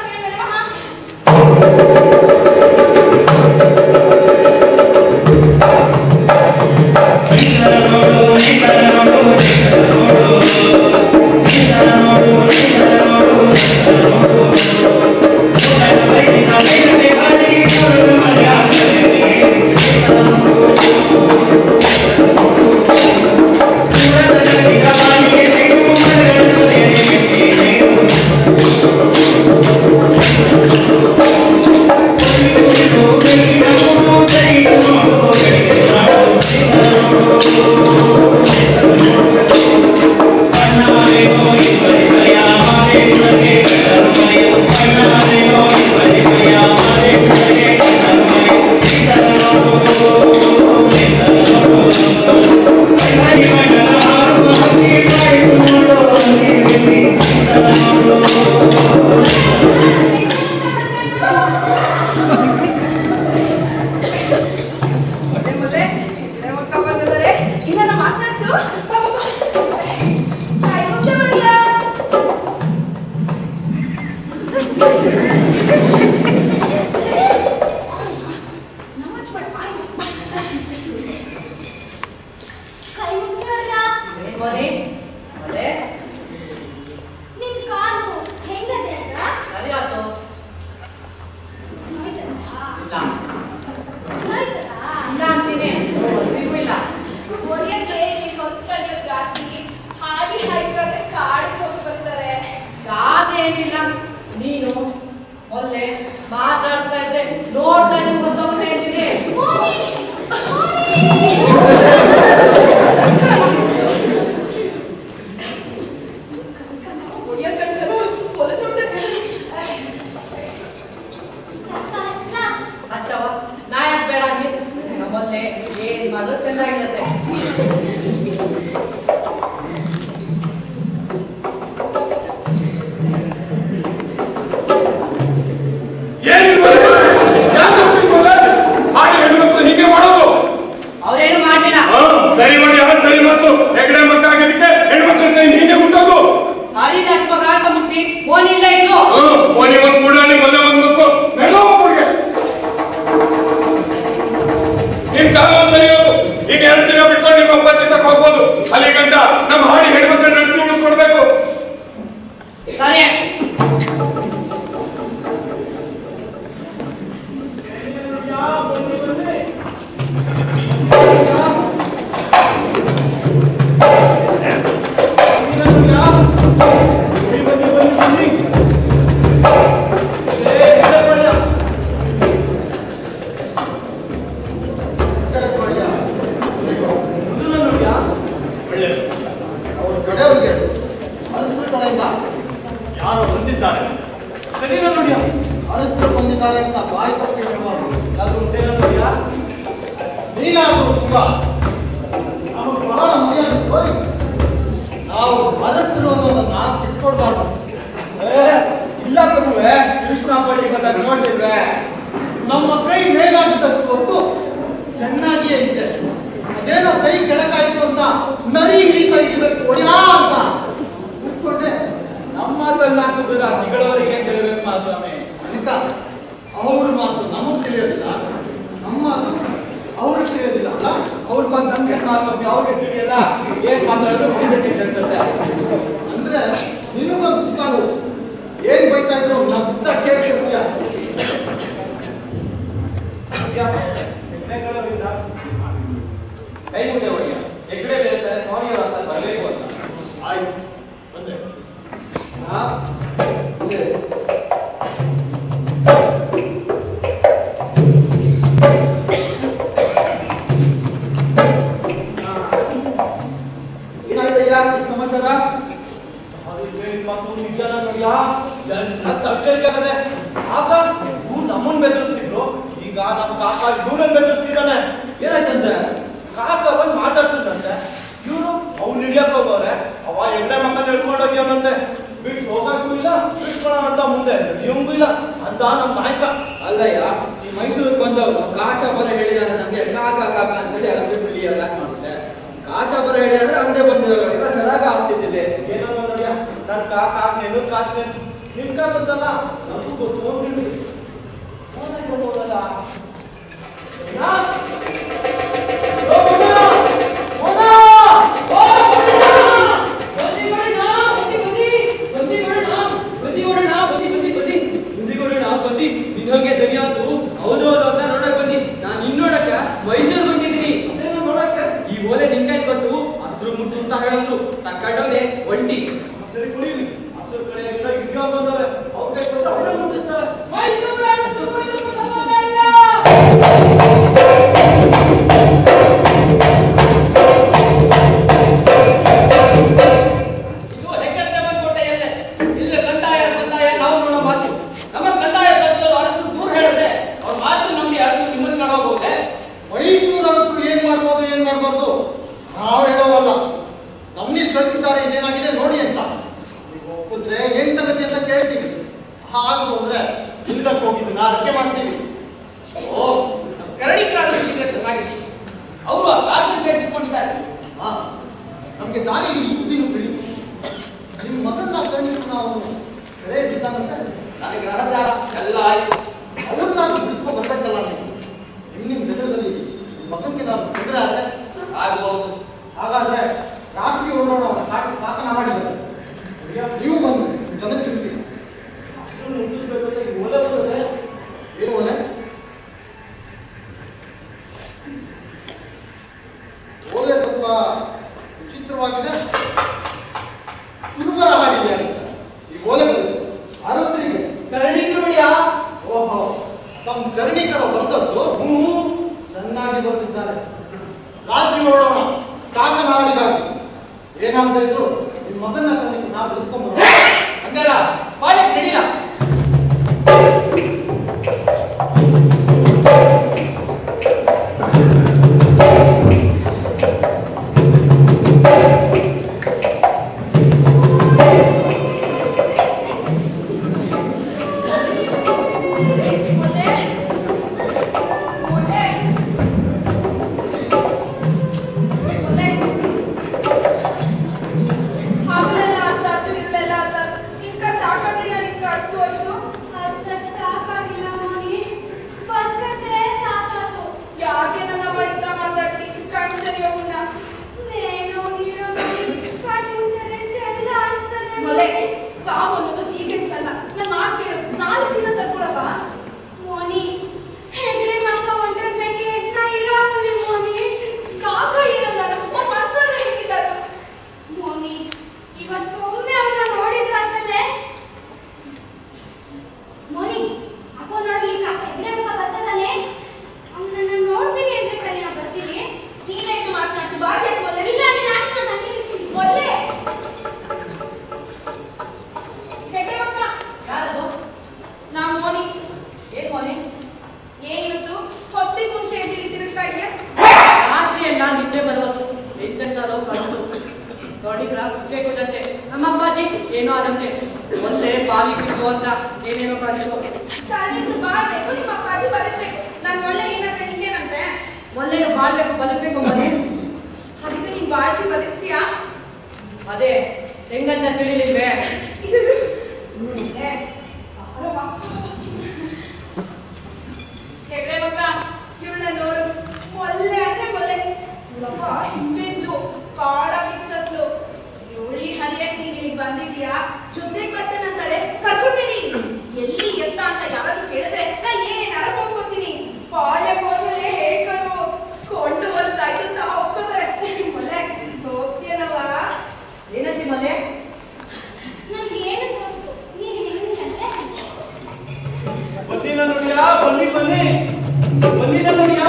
ನೀನು ಒಳ್ಳೆ ಮಾತಾಡ್ಸ್ತಾ ಇದ್ರೆ ನೋಡ್ತಾ ಇದ್ರೆ ಗೊತ್ತಾಗ್ತಾ ಇದ್ದೀನಿ. ಅಚ್ಚವ ನಾ ಯಾಕೆ ಬೇಡ ಅಲ್ಲಿ ನಮ್ಮಲ್ಲೇ ಏನ್ ಮಾಡಿದ್ರು ಚೆನ್ನಾಗಿರುತ್ತೆ. ಅವ್ರೇನು ಮಾಡ್ಲಿಲ್ಲ. ಸರಿ ಮಾಡಿ ಸರಿ ಮಾತು ಹೆಗಡೆ ಮಕ್ಕ ಆಗಿದ್ದಕ್ಕೆ ಹೆಣ್ಮಕ್ಳ ಹೀಗೆ ಹುಟ್ಟೋದು. ಹರಿದಾಸ್ ಮಗ ಅಂತ ಮುಟ್ಟಿ ಫೋನ್ ಇಲ್ಲ ಇನ್ನು. ಮೋನಿ ಒಂದ್ ಕೂಡ ಮೊನ್ನೆ ಒಂದ್ ಮಕ್ಕಳು ಮೆಲ್ಲೋಗೆ ನಿಮ್ ಕಾಲ ಸರಿ ಹೋಗು. ಈಗ 2 ದಿನ ಬಿಟ್ಕೊಂಡು ನಿಮ್ಮ ಅಪ್ಪ ಚಿತ್ತಕ್ಕೆ ಹೋಗ್ಬೋದು. ಅಲ್ಲಿ ಗಂಟ ನಮ್ಮ ಹಾಡಿ ಹೆಣ್ಮಕ್ಳನ್ನ ನಡೆಸಿ ಉಳಿಸ್ಕೊಡ್ಬೇಕು. ಸರಿ ಯಾರೋ ಬಂದಿದ್ದಾರೆ. ಸರಿನಾ ನೋಡಿ ಅದಕ್ಕೆ ಬಂದಿದ್ದಾರೆ ಅಂತ ಬಾಯಿ ನೀನಾದ್ರೂ ತುಂಬ ನಮಗೆ ಬಹಳ ಮರ್ಯಾದೆ ತೋರಿ ನಾವು ಮನಸ್ಸರು ಅನ್ನೋದನ್ನ ಬಿಟ್ಕೊಡ್ಬಾರ್ದು. ಇಲ್ಲ ಪ್ರಭುವೆ, ಕೃಷ್ಣ ಬಳಿ ಬಂದಾಗ ನೋಡಿದ್ರೆ ನಮ್ಮ ಕೈ ಮೇಲಾಗಿದ್ದಷ್ಟು ಹೊತ್ತು ಚೆನ್ನಾಗಿಯೇ ಇದೆ. ಅದೇನೋ ಕೈ ಕೆಳಕಾಯಿತು ಅಂತ ನರಿ ಹಿಡಿತಾ ಹಿಡಿಬೇಕು ಒಡಿಯಾ ಅಂತ ಕೂತ್ಕೊಂಡೆ. ನಮ್ಮ ಮಾತಲ್ಲ ಹಾಕಿದ್ರೆ ನಿಗಳವರಿಗೆ ತಿಳಿಬೇಕು ಮಹಾಸ್ವಾಮಿ. ಅಂತ ಅವ್ರ ಮಾತು ನಮಗೆ ತಿಳಿಯೋದಿಲ್ಲ, ನಮ್ಮ ಮಾತು ಅವ್ರಿಗೆ ತಿಳಿಯೋದಿಲ್ಲ ಅಲ್ಲ. ಅವ್ರ ಮಾತು ನಮ್ಗೆ ಮಹಾಸ್ವಾಮಿ ಅವ್ರಿಗೆ ತಿಳಿಯಲ್ಲ. ಏನ್ ಮಾತಾಡೋದು ಅನ್ಸುತ್ತೆ ಅಂದ್ರೆ ನಿನಗೊಂದು ಸುತ್ತಾರು ಏನ್ ಬೈತಾ ಇದ್ರು ನಗ್ತ ಕೇಳ್ತಿರ್ತೀಯ. ಕೈ ಮುಂದೆ ಹೊಡಿಯ ಹೆಗ್ಗಡೆ ಬೇರೆ ಸ್ವಾಮಿಯವರು ಅಂತ ಬರಬೇಕು ಅಂತ. ಆಯ್ತು ಬಂದೆ. ಕಾಕ ಅಂತೇಳಿ ಅಲ್ಲೇ ಬಿಳಿ ಎಲ್ಲ ಮಾಡುತ್ತೆ. ಕಾಕ ಬರ ಹೇಳಿ ಅಂದ್ರೆ ಅಂದೇ ಬಂದು ಸರಾಗ ಆಗ್ತಿದ್ದಿಲ್ಲ. ಏನೋ ನೋಡಿಯ ನನ್ನ ಕಾಕ ನೀನು ಕಾಚ್ನೆ ನಿಮ್ಗ ಬಂದಲ್ಲ ನಮಗೂ ಫೋನ್ ಬಿಡಿ ಫೋನ್ ಹೋಗಲ್ಲ ಹೌದು ಅಂತ ನೋಡಕ್ ಬಂದಿ. ನಾನು ಇನ್ನೋಡಕ್ಕ ಮೈಸೂರು ಬಂದಿದ್ದೀನಿ. ನೋಡಕ್ಕೆ ಈ ಓಲೆ ನಿಂಕೈ ಕೊಟ್ಟು ಹಸಿರು ಮುಟ್ಟು ಅಂತ ಹೇಳಿದ್ರು. ತಕ್ಕಂಡವ್ರೆ ಒಂಟಿ ಸರಿ ಕುಡಿಲಿ ಹಸಿರು ಕಡೆಯಿಂದ ಈಗ ಬಂದವ್ರೆ ಅವ್ರಿಗೆ ಕೊಟ್ಟು ಅವರೇ ಮುಟ್ಟಿಸ್ತಾರೆ. ಇದು ಹೆಗ್ಗಡದ ಬಂದ್ಕೊಟ್ಟೆ ಎಲ್ಲೆ ಇಲ್ಲ ಕಂದಾಯ ಸಂದಾಯ ನಾವು ನೋಡೋ ಮಾತು. ನಮ್ಮ ಕಂದಾಯ ಸಂಸದರು ಅರಸರು ದೂರ ಹೇಳಿದ್ರೆ ಅವ್ರ ಮಾತು ನಮ್ಗೆ ಅರಸರು ನಿಮ್ಮನ್ನು ನೋಡಬಹುದೇ? ಮೈಸೂರು ಅರಸರು ಏನ್ ಮಾಡ್ಬೋದು ಏನ್ ಮಾಡ್ಬಾರ್ದು ನಾವು ಹೇಳೋರಲ್ಲ. ನಮ್ಮಲ್ಲಿ ಕಳಿಸಿದ್ದಾರೆ ಇದೇನಾಗಿದೆ ನೋಡಿ ಅಂತ. ನೀವು ಒಪ್ಪಿದ್ರೆ ಏನ್ ಸಂಗತಿ ಅಂತ ಕೇಳ್ತೀವಿ. ಹಾಗು ಅಂದ್ರೆ ಹಿಂದಕ್ಕೆ ಹೋಗಿದ್ದು ನಾ ಅರ್ಕೆ ಮಾಡ್ತೀವಿ. ಓ ಕರಡಿಕರಾದ ವಿಷಯ ಚೆನ್ನಾಗಿದೆ. ಅವರು ಆ ರಾಜ್ಯ ಬೆಳೆಸಿಕೊಂಡಿದ್ದಾರೆ. ಹಾ ನಮ್ಗೆ ದಾರಿಯಲ್ಲಿ ಈ ಸುದ್ದಿನೂ ತಿಳಿದು ನಿಮ್ಮ ಮಗನ್ನ ಕಂಡು ನಾವು ಕರೆ ಬಿದ್ದಾನಂತೆ. ನನಗೆ ಗ್ರಹಚಾರ ಎಲ್ಲ ಆಯ್ತು. ಅವ್ರನ್ನ ನಾನು ಬಿಡಿಸ್ಕೊಂಡು ಬರ್ಬೇಕಲ್ಲ ನೀವು. ನಿಮ್ಮ ಗದರದಲ್ಲಿ ನಿಮ್ಮ ಮಗನಿಗೆ ನಾನು ತೊಂದರೆ ಆದ್ರೆ ಆಗಬಹುದು. ಹಾಗಾದ್ರೆ ರಾತ್ರಿ ಹೊರಡೋಣ ಕಾಕನ ಮಾಡಿದ್ದಾರೆ. ನೀವು ಬಂದು ಜನ ತಿಳಿಸಿ ಹಸಿರು ಮುಟ್ಟಿಸ್ಬೇಕಂದ್ರೆ ಈ ಓಲೆ ಬರ್ತದೆ. ಏನು ಒಲೆ ಓಲೆ ಸ್ವಲ್ಪ ವಿಚಿತ್ರವಾಗಿದೆ. ಸುರುಬರ ಮಾಡಿದೆ ಈ ಓಲೆ ಅರಸರಿಗೆ ಕರಡಿಕರುಡಿಯಾ? ಓಹೋ ತಮ್ಮ ಕರ್ಣಿಕರು ಬಂದದ್ದು ಚೆನ್ನಾಗಿ ಬರೆದಿದ್ದಾರೆ. ರಾತ್ರಿ ಹೊರಡೋಣ ಕಾಕನಾಡಿಗಾಗಿ. ಏನಾಗ್ತಾ ಇದ್ರು ನಿಮ್ಮ ಮಗನ ಕಣ್ಣಿಗೆ ನಾವು ಬಿಡಿಸ್ಕೊಂಡ್ಬರೋಣ. ಹಂಗಲ್ಲ ಪಾಲಕ್ ನಡೀಲ. ಹಾಗಲೆಲ್ಲ ಆತಾತು ಇರಲೆಲ್ಲ ಆತಾತು ಇಂಕ ಸಾಕಾಗಿಲ್ಲ ನಿಂಗೆ ಅಟ್ಟು ಅಷ್ಟು ಅಷ್ಟಕ್ಕೆ ಸಾಕಾಗಿಲ್ಲ ಮೋನಿ ಬರ್ಕತೆ ಸಾಕಾತು. ಯಾಕೆ ನನ್ನ ಬಡಿತ ಮಾತಾಡ್ತಿ ಕಣ್ ಸರಿಯೋ ಮುನ್ನ ನೇನೋ ನೀರೋ ನೋಡಿ ಕಣ್ ಮುಂಚೆ ಚೆಲ್ಲ ಅನ್ಸ್ತದೆ ಮೊಲೆ ಸಾವು ಅನ್ನೋದು ಸೀರಿಯಸ್ ಅಲ್ಲ. ನಮ್ಮ ಮಾತು ಕೇಳು 4 ದಿನ ತಡ್ಕೊಳಪ್ಪ ಮೋನಿ. ಹೆಗಡೆ ಮಕ್ಕ ಒಂದ್ರ ಬೆಂಕಿ ಎಟ್ಟ ಇರಾವಲ್ಲಿ ಮೋನಿ. ಕಾಕ ಏನಂದ ನಮ್ಮ ಮನ್ಸನ್ನ ಹೇಗಿದ್ದಾರು ಮೋನಿ. ಇವತ್ತು ಒಮ್ಮೆ ಅವನ್ನ ನೋಡಿದ್ರಾಗಲೇ ಮೋನಿ ಅಪ್ಪ ನೋಡ್ಲಿ ಕಾಕ ಹೆಗಡೆ ಮಕ್ಕ ಬರ್ತಾನೆ. ಅವನನ್ನ ನೋಡ್ತೀನಿ ಅಂತ ಕಡೆ ನಾ ಬರ್ತೀನಿ. ನೀನೇನು ಮಾತನಾಡ್ತಿ ಬಾರಿ ಹಾಕೋಲ್ಲ. ಇಲ್ಲ ನೀನು ಆಟ ನಾನು ಮೊದಲೇ ಹೆಗಡೆ ಮಕ್ಕ ಯಾರದು? ನಾ ಮೋನಿ. ಏನ್ ಮೋನೆ? ಏನಿವತ್ತು ಹೊತ್ತಿಗೆ ಮುಂಚೆ ಎದ್ದಿರಿ ತಿರುಗ್ತಾ ಇದೆಯಾ? ರಾತ್ರಿ ಎಲ್ಲ ನಿದ್ದೆ ಬರುವುದು. ಎಂತೆಂತಾರೋ ಕನಸು. ಕರಡಿಕರ ಕುಚ್ಚೇಕುದಂತೆ. ನಮ್ಮ ಅಪ್ಪಾಜಿ ಏನೋ ಆದಂತೆ. ಒಂದೇ ಬಾವಿ ಬಿಟ್ಟು ಅಂತ ಏನೇನೋ ಕಾಣಿಸು. ಕಾಲೇಜು ಬಾಳ್ಬೇಕು ನಿಮ್ಮ ಅಪ್ಪಾಜಿ ಬಲಿಸ್ಬೇಕು. ನಾನು ಒಳ್ಳೆ ಏನಾದ್ರೆ ನಿಂಗೇನಂತೆ ಒಳ್ಳೆಯ ಬಾಳ್ಬೇಕು ಬದುಕಬೇಕು ಮನೆ. ಅದಕ್ಕೆ ನೀನ್ ಬಾಳಿಸಿ ಬದಿಸ್ತೀಯಾ? ಅದೇ ಹೆಂಗಂತ ತಿಳಿಲಿಲ್ವೇ? ಹೆಗ್ಡೆ ಮಕ್ಕ ಇವಳ ನೋಡು ಒಳ್ಳೆ ಅಂದ್ರೆ ಒಳ್ಳೆ ಇವಳಪ್ಪ ಹಿಂದಿದ್ಲು ಕಾಡಾಗಿ ಸತ್ಲು. ಇವಳಿ ಹರಿಯಕ್ ನೀನ್ ಇಲ್ಲಿಗೆ ಬಂದಿದ್ಯಾ ಜೊತೆಗೆ ಬರ್ತೇನಂತಾಳೆ ಕರ್ಕೊಂಡಿನಿ. ಎಲ್ಲಿ ಎತ್ತ ಅಂತ ಯಾರಾದ್ರೂ ಕೇಳಿದ್ರೆ ನಾ ಏನ್ ಅರಕೊಂಡ್ಕೊತೀನಿ. ಬಾಳ್ಯ ಹೋದ್ಮೇಲೆ ಹೇಳ್ಕೊಂಡು ಕೊಂಡು ಬರ್ತಾಯ್ತು ಅಂತ ಒಪ್ಕೋತಾರೆ. ಒಳ್ಳೆ ಹೋಗ್ತೀಯನವ? ಏನಂತಿ ಮಲೆ? ನನ್ಗೆ ಏನು ಗೊತ್ತು ನೀನ್ ಹೇಳಿದ್ರೆ ಬನ್ನಿನ ನೋಡಿಯಾ ಬನ್ನಿ ಬನ್ನಿ ಬನ್ನಿನ ನೋಡಿಯಾ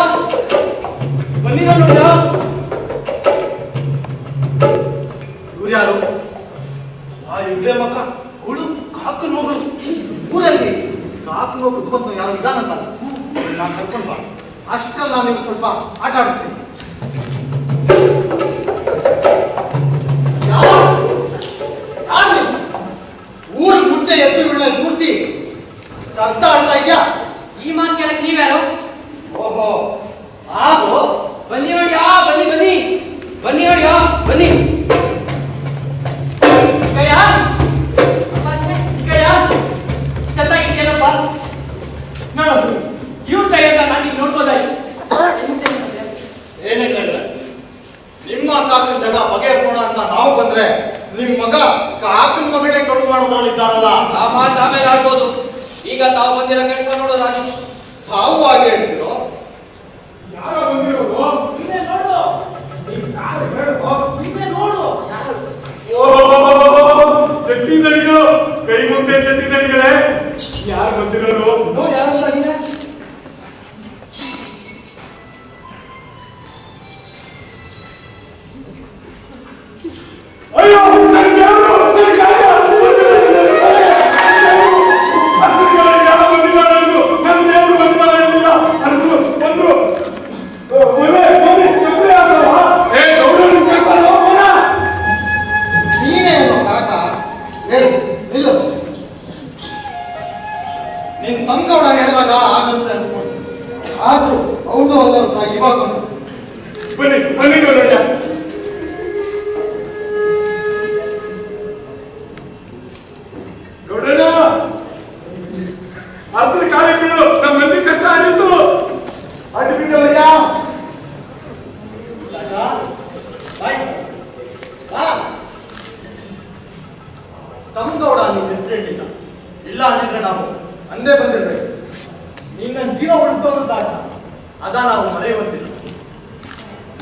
ಬನ್ನಿನ ನೋಡಿಯಾ. ಇವ್ರು ಯಾರು? ಆ ಇಡ್ಲೆ ಮಕ್ಕ ಹುಳು ಕಾಕನ ಮಗಳು. ಊರಲ್ಲಿ ಕಾಕನ ಕುತ್ಕೊಂತ ಯಾರು ಇದಾನಂತ ನಾನು ಕರ್ಕೊಂಡು ಬಾ. ಅಷ್ಟರಲ್ಲಿ ನಾನು ನಿಮ್ಗೆ ಸ್ವಲ್ಪ ಆಟ ಆಡಿಸ್ತೀನಿ. ಊರು ಮುಂಚೆ ಎದ್ದು ಇವಳನ್ನ ಕೂರಿಸಿ ಸರ್ಸ ಆಡ್ತಾ ಇದ್ಯಾ? ಈ ಮಾತು ಕೇಳಕ್ ನೀವ್ಯಾರು? ಓಹೋ ಹಾಗೂ ಬನ್ನಿ ನೋಡ್ಯಾ, ಬನ್ನಿ ಬನ್ನಿ ಬನ್ನಿ ನೋಡ್ಯಾ, ಬನ್ನಿ. ಕಯ್ಯ ಕಯ್ಯ ಚೆನ್ನಾಗಿದೆಯೇನಪ್ಪ? ನೋಡು, ಇವ್ರ ಕೈಯಿಂದ ನಾನು ಈಗ ನೋಡ್ಬೋದಾಯ್ತು. ಏನಿಲ್ಲ, ನಿಮ್ಮ ಕಾಕನ ಜಗ ಬಗೆಹರಿಸೋಣ ಅಂತ ನಾವು ಬಂದ್ರೆ ನಿಮ್ ಮಗ ಕಾಕನ ಮಗಳೇ ಕಳು ಮಾಡೋದ್ರಲ್ಲಿ ಇದ್ದಾರಲ್ಲ. ಆ ಮಾತು ಆಮೇಲೆ ಆಡ್ಬೋದು. ಈಗ ತಾವು ಬಂದಿರೋ ಕೆಲಸ ನೋಡು ರಾಜು. ತಾವು ಹಾಗೆ ಹೇಳ್ತಿರೋ? ಯಾರೋ ಬಂದಿರೋದು? ಇಲ್ಲೇ ನೋಡು, ನೀನ್ ಯಾರು ಹೇಳು, ಇಲ್ಲೇ ನೋಡು. ಚಟ್ಟಿ ನಡಿಗಳು, ಕೈ ಮುಂದೆ ಚಟ್ಟಿ ನಡಿಗಳೇ. ಯಾರು ಬಂದಿರೋದು? ಯಾರು ಸರಿನಾ? ಅಯ್ಯೋ, ನನ್ನ ದೇವರು, ನನ್ನ ಕಾಕ, ಯಾರು ಬಂದಿಲ್ಲ ನನಗೂ. ನನ್ನ ದೇವರು ಬಂದಿಲ್ಲ ಏನಿಲ್ಲ. ಅರಸು ಬಂದ್ರು. ನೀನೇ ಅಲ್ವಾ ಕಾಕ? ಹೇಳು, ಇಲ್ಲ. ನಿನ್ ತಂಗೌಡ ಹೇಳಿದಾಗ ಆಗಂತ ಅನ್ಕೊಂಡು, ಆದ್ರೂ ಹೌದು ಅಲ್ಲ ಅಂತ ಇವಾಗ ಬಂದು. ಬನ್ನಿ ಬನ್ನಿ ನೋಡ್ಯ. ನೋಡೋಣ, ಅರ್ಥ ಕಾಲ ಬೀಳು. ನಮ್ಮ ಮಂದಿ ಕಷ್ಟ ಆಗಿತ್ತು. ಅಡ್ಡ ಬಿದ್ದವಯ್ಯ. ತಂಗೌಡ ನೀನ್ ಹೆಸರಿಟ್ಟಿಲ್ಲ. ಇಲ್ಲ ಅಂದಿದ್ರೆ ನಾವು ಅಂದೇ ಬಂದಿರ್ಬೇಕು. ನಿನ್ನ ಜೀವ ಉಳಿಸೋದಂತಾಗ ಅದ ನಾವು ಮರೆಯುವಂತಿಲ್ಲ.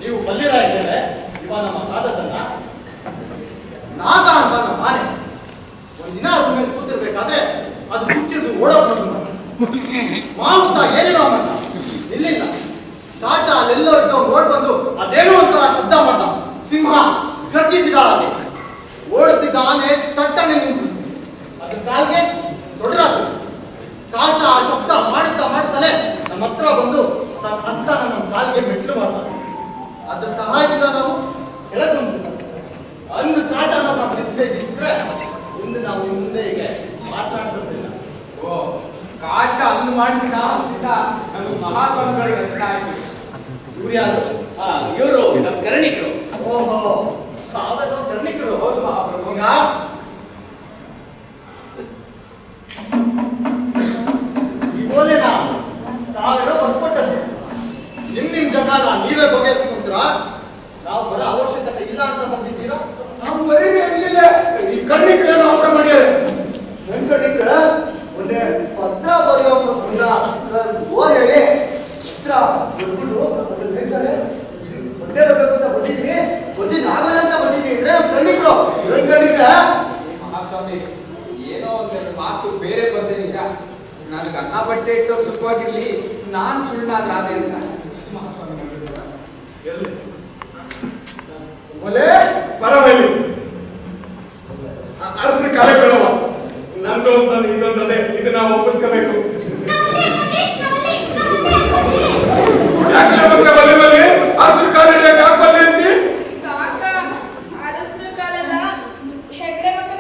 ನೀವು ಬಲ್ಲಿರ ಇದ್ದೇವೆ. ಇವ ನಮ್ಮ ಕಾದದನ್ನ ನಾಗ ಅಂತ ನಮ್ಮ ಮಾನೆ ಒಂದಿನ ಸುಮ್ಮನೆ ಕೂತಿರ್ಬೇಕಾದ್ರೆ ಅದು ಹುಚ್ಚಿಡ್ದು ಓಡೋಕ್ ಬಂದು ಮಾವುತ ಏನೇನೋ ಮಾಡ್ದ. ಇಲ್ಲಿಲ್ಲ ಚಾಟ ಅಲ್ಲೆಲ್ಲೋ ಇದ್ದೋ ಓಡ್ ಬಂದು ಅದೇನೋ ಒಂಥರ ಶಬ್ದ ಮಾಡ್ದ. ಸಿಂಹ ಗರ್ಜಿಸಿದ ಹಾಗೆ ಓಡುತ್ತಿದ್ದ ಆನೆ ತಟ್ಟನೆ ನಿಂತು ಅದ್ರ ಕಾಲ್ಗೆ ದೊಡ್ಡದಾಗ್ತದೆ. ಚಾಟ ಆ ಶಬ್ದ ಮಾಡುತ್ತಾನೆ ನಮ್ಮ ಹತ್ರ ಬಂದು ತನ್ನ ಹಸ್ತನ ನಮ್ಮ ಕಾಲ್ಗೆ ಮೆಟ್ಲು ಮಾಡ್ತಾನೆ. ಅದ್ರ ಸಹಾಯದಿಂದ ನಾವು ಕೆಳಗೆ ಅಂದು ಚಾಟ ನಾವು ಬಿಡಿಸದೇ ಇದ್ರೆ ಮುಂದೆ ನಾವು ಇನ್ನು ಮುಂದೆ ಹೀಗೆ ಮಾತನಾಡ್ತಿರ್ಲಿಲ್ಲ. ಓ, ಕಾಚ ಅನ್ನು ಮಾಡಿದ ನಾನು ಮಹಾಸ್ವಾಮಿಗಳಿಗೆ ರಚನೆ ಆಯ್ತು. ಇವ್ರು ಯಾರು? ಇವರು ನಮ್ಮ ಕರಣಿಕರು. ಓಹೋ, ತಾವೆಲ್ಲ ಕರ್ಣಿಕರು. ಹೌದು ಮಹಾಪ್ರಭು. ಈಗ ಇಗೋಲೇನಾ ತಾವೆಲ್ಲ ಬರ್ಕೊಟ್ಟದ್ದು ನಿಮ್ ಜಗಾನ ನೀವೇ ಬಗೆಹರಿಸ್ಕೊಂತೀರಾ? ನಾವು ಬರೋ ಅವಶ್ಯಕತೆ ಇಲ್ಲ ಅಂತ ಬಂದಿದ್ದೀರಾ? ನಾವು ಬರೀ ಇರಲಿಲ್ಲ, ಈ ಕಣ್ಣಿಗಳನ್ನು ಅವಸರ ಮಾಡ್ಯಾರೆ. ನನ್ ಕಣ್ಣಿಗೆ ಮೊನ್ನೆ ಪತ್ರ ಬರೆಯೋರು ಓದ್ ಹೇಳಿ ಪತ್ರ ಬರ್ಬಿಟ್ಟು ಅದ್ರ ಬೇಕಾದ್ರೆ ಒಂದೇ ಬರ್ಬೇಕು ಅಂತ ಬಂದಿದ್ವಿ. ಆಗಲ್ಲ ಅಂತ ಬಂದಿದ್ವಿ ಅಂದ್ರೆ ಕಣ್ಣಿಕ್ರು ನನ್ ಕಣ್ಣಿಗೆ. ಮಹಾಸ್ವಾಮಿ, ಏನೋ ಒಂದೆರಡು ಮಾತು ಬೇರೆ ಬಂದೆ ನಿಜ. ನನಗೆ ಅನ್ನ ಬಟ್ಟೆ ಇಟ್ಟವ್ರು ಸುಖವಾಗಿರ್ಲಿ, ನಾನ್ ಸುಳ್ಳಾದ್ರೆ ಅಂತ ಮಹಾಸ್ವಾಮಿ ಒಲೆ ಪರವಾಗಿ ಅರಸರ ಕಾರ್ಯಕ್ರಮ ನಂದು ಅಂತ ಇದೊಂದದೆ. ಇದು ನಾವು ಒಪ್ಪಿಸ್ಕೋಬೇಕು. ಯಾಕೆ ಮತ್ತೆ ಬಲ್ಲಿ ಬಲ್ಲಿ ಅರಸರ ಕಾರ್ಯ ಯಾಕೆ ಬಲ್ಲಿ ಅಂತಿ? ಕಾಕ ಅರಸರ ಕಾಲೆಲ್ಲ ಹೆಗ್ಡೆ ಮಕ್ಕಳ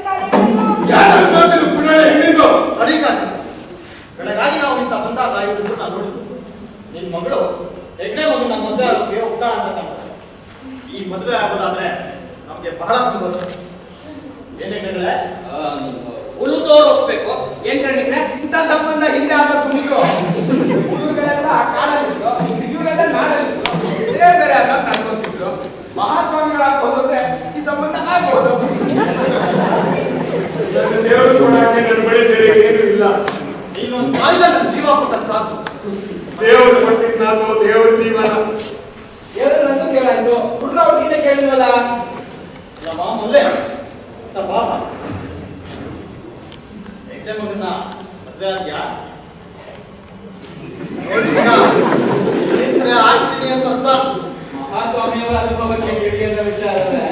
ಯಾರು ಗೊತ್ತಿಲ್ಲ ಪುರಾಣ ಹಿಂದಿಂದು. ಅಡಿಕಾಶ ಬೆಳಗಾಗಿ ನಾವು ಇಂಥ ಬಂದಾಗ ಇವ್ರು ನಾನು ನೋಡಿದ್ದು. ನಿನ್ ಮಗಳು ಹೆಗ್ಡೆ ಮಗು ನಮ್ಮ ಮದುವೆ ಆಗೋಕೆ ಹೋಗ್ತಾ ಅಂತ ಕಾಣ್ತಾರೆ. ಈ ಮದುವೆ ಆಗೋದಾದ್ರೆ ನಮ್ಗೆ ಬಹಳ ಸಂತೋಷ. ಏನ್ ಹೆಗ್ಡೆಗಳೇ? ಉಳಿದೋರು ಒಪ್ಬೇಕು. ಏನ್ ಕರಣಿಕ್ರೆ? ಇಂಥ ಸಂಬಂಧ ಹಿಂದೆ ಆದ ತುಂಬಿದ್ರು. ಇವ್ರುಗಳೆಲ್ಲ ಕಾಡಲ್ಲಿದ್ರು, ಇವರೆಲ್ಲ ನಾಡಲ್ಲಿದ್ರು. ಬೇರೆ ಬೇರೆ ಆದ ನಡ್ಕೊಂತಿದ್ರು. ಮಹಾಸ್ವಾಮಿಗಳಾಗ ಹೋದ್ರೆ ಈ ಸಂಬಂಧ ಆಗ್ಬೋದು. ದೇವರು ಕೂಡ ನನ್ನ ಬಳಿ ಬೇರೆ ಏನು ಇಲ್ಲ. ನೀನೊಂದು ಕಾಯಿಲೆ ನನ್ನ ಜೀವ ಕೊಟ್ಟದ್ದು ಸಾಕು. ದೇವರು ಕೊಟ್ಟಿದ್ದು ದೇವ್ರ ಜೀವನ. ಎರಡು ನಂದು ಕೇಳಾಯ್ತು, ಹುಡುಗ ಹುಡುಗಿನೇ ಕೇಳಿದ್ವಲ್ಲ. ನಮ್ಮ ಮಲ್ಲೆ ಬಾಬ ಹೆಗ್ಡೆ ಮಗನ ಮದುವೆ ಆದ್ಯಾ? ಆಗ್ತೀನಿ ಅಂತ ಅರ್ಥ. ಮಹಾಸ್ವಾಮಿಯವರ ಅನುಭವಕ್ಕೆ ಗಿಳಿಯನ್ನ ವಿಚಾರವೇ.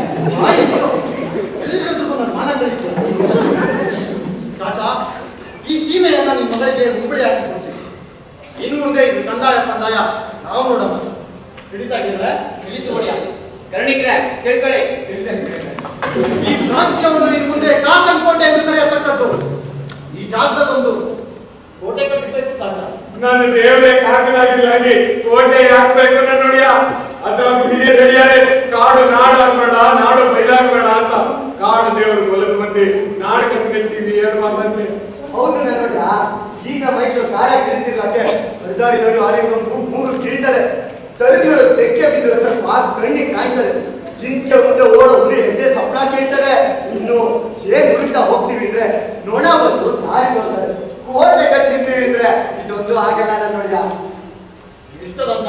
ಎಲ್ಲರಿಗೂ ನನ್ನ ಮಾನ ಕಳೀತು. ಚಾಚಾ, ಈ ಸೀಮೆಯನ್ನ ನಿಮ್ಮ ಮಗಳಿಗೆ ಮುಂಬಳಿ ಹಾಕಿಕೊಡ್ತೀನಿ. ಇನ್ನು ಮುಂದೆ ಇದು ಕಂದಾಯ ನಾವು ನೋಡೋಣ. ಹಿಡಿತಾ ಇದ್ದೀರಾ? ತಿಳಿತು ಹೊಡಿಯ. ಕರಣಿಕ್ರೆ ತಿಳ್ಕೊಳ್ಳಿ. ಈ ಪ್ರಾಂತ್ಯವನ್ನು ಇನ್ನು ಮುಂದೆ ಕಾಕನ್ ಕೋಟೆ ಎಂದು ಕರೆಯತಕ್ಕದ್ದು. ಈ ಜಾಗದಲ್ಲೊಂದು ಕೋಟೆ ಕಟ್ಟಿಸಬೇಕು ಚಾಚಾ. ನಾನು ದೇವರೇ ಕಾಕನಾಗಿರಲಾಗಿ ಕೋಟೆ ಹಾಕ್ಬೇಕು ನೋಡಿಯ. ಅದ ಕೇಳ್ತದೆ. ಇನ್ನು ಜೇನ್ ಹುಡುಕ್ತಾ ಹೋಗ್ತೀವಿ ಅಂದ್ರೆ ನೊಣ ಬಂದು ದಾರಿ ತೋರ್ತಾರೆ. ಕೋಟೆ ಕಟ್ಟಿ ನಿಂತೀವಿ ಅಂದ್ರೆ ಇದೊಂದು ಹಾಗೆಲ್ಲ ನಾನು ನೋಡಿದ. ಇಷ್ಟದಂತ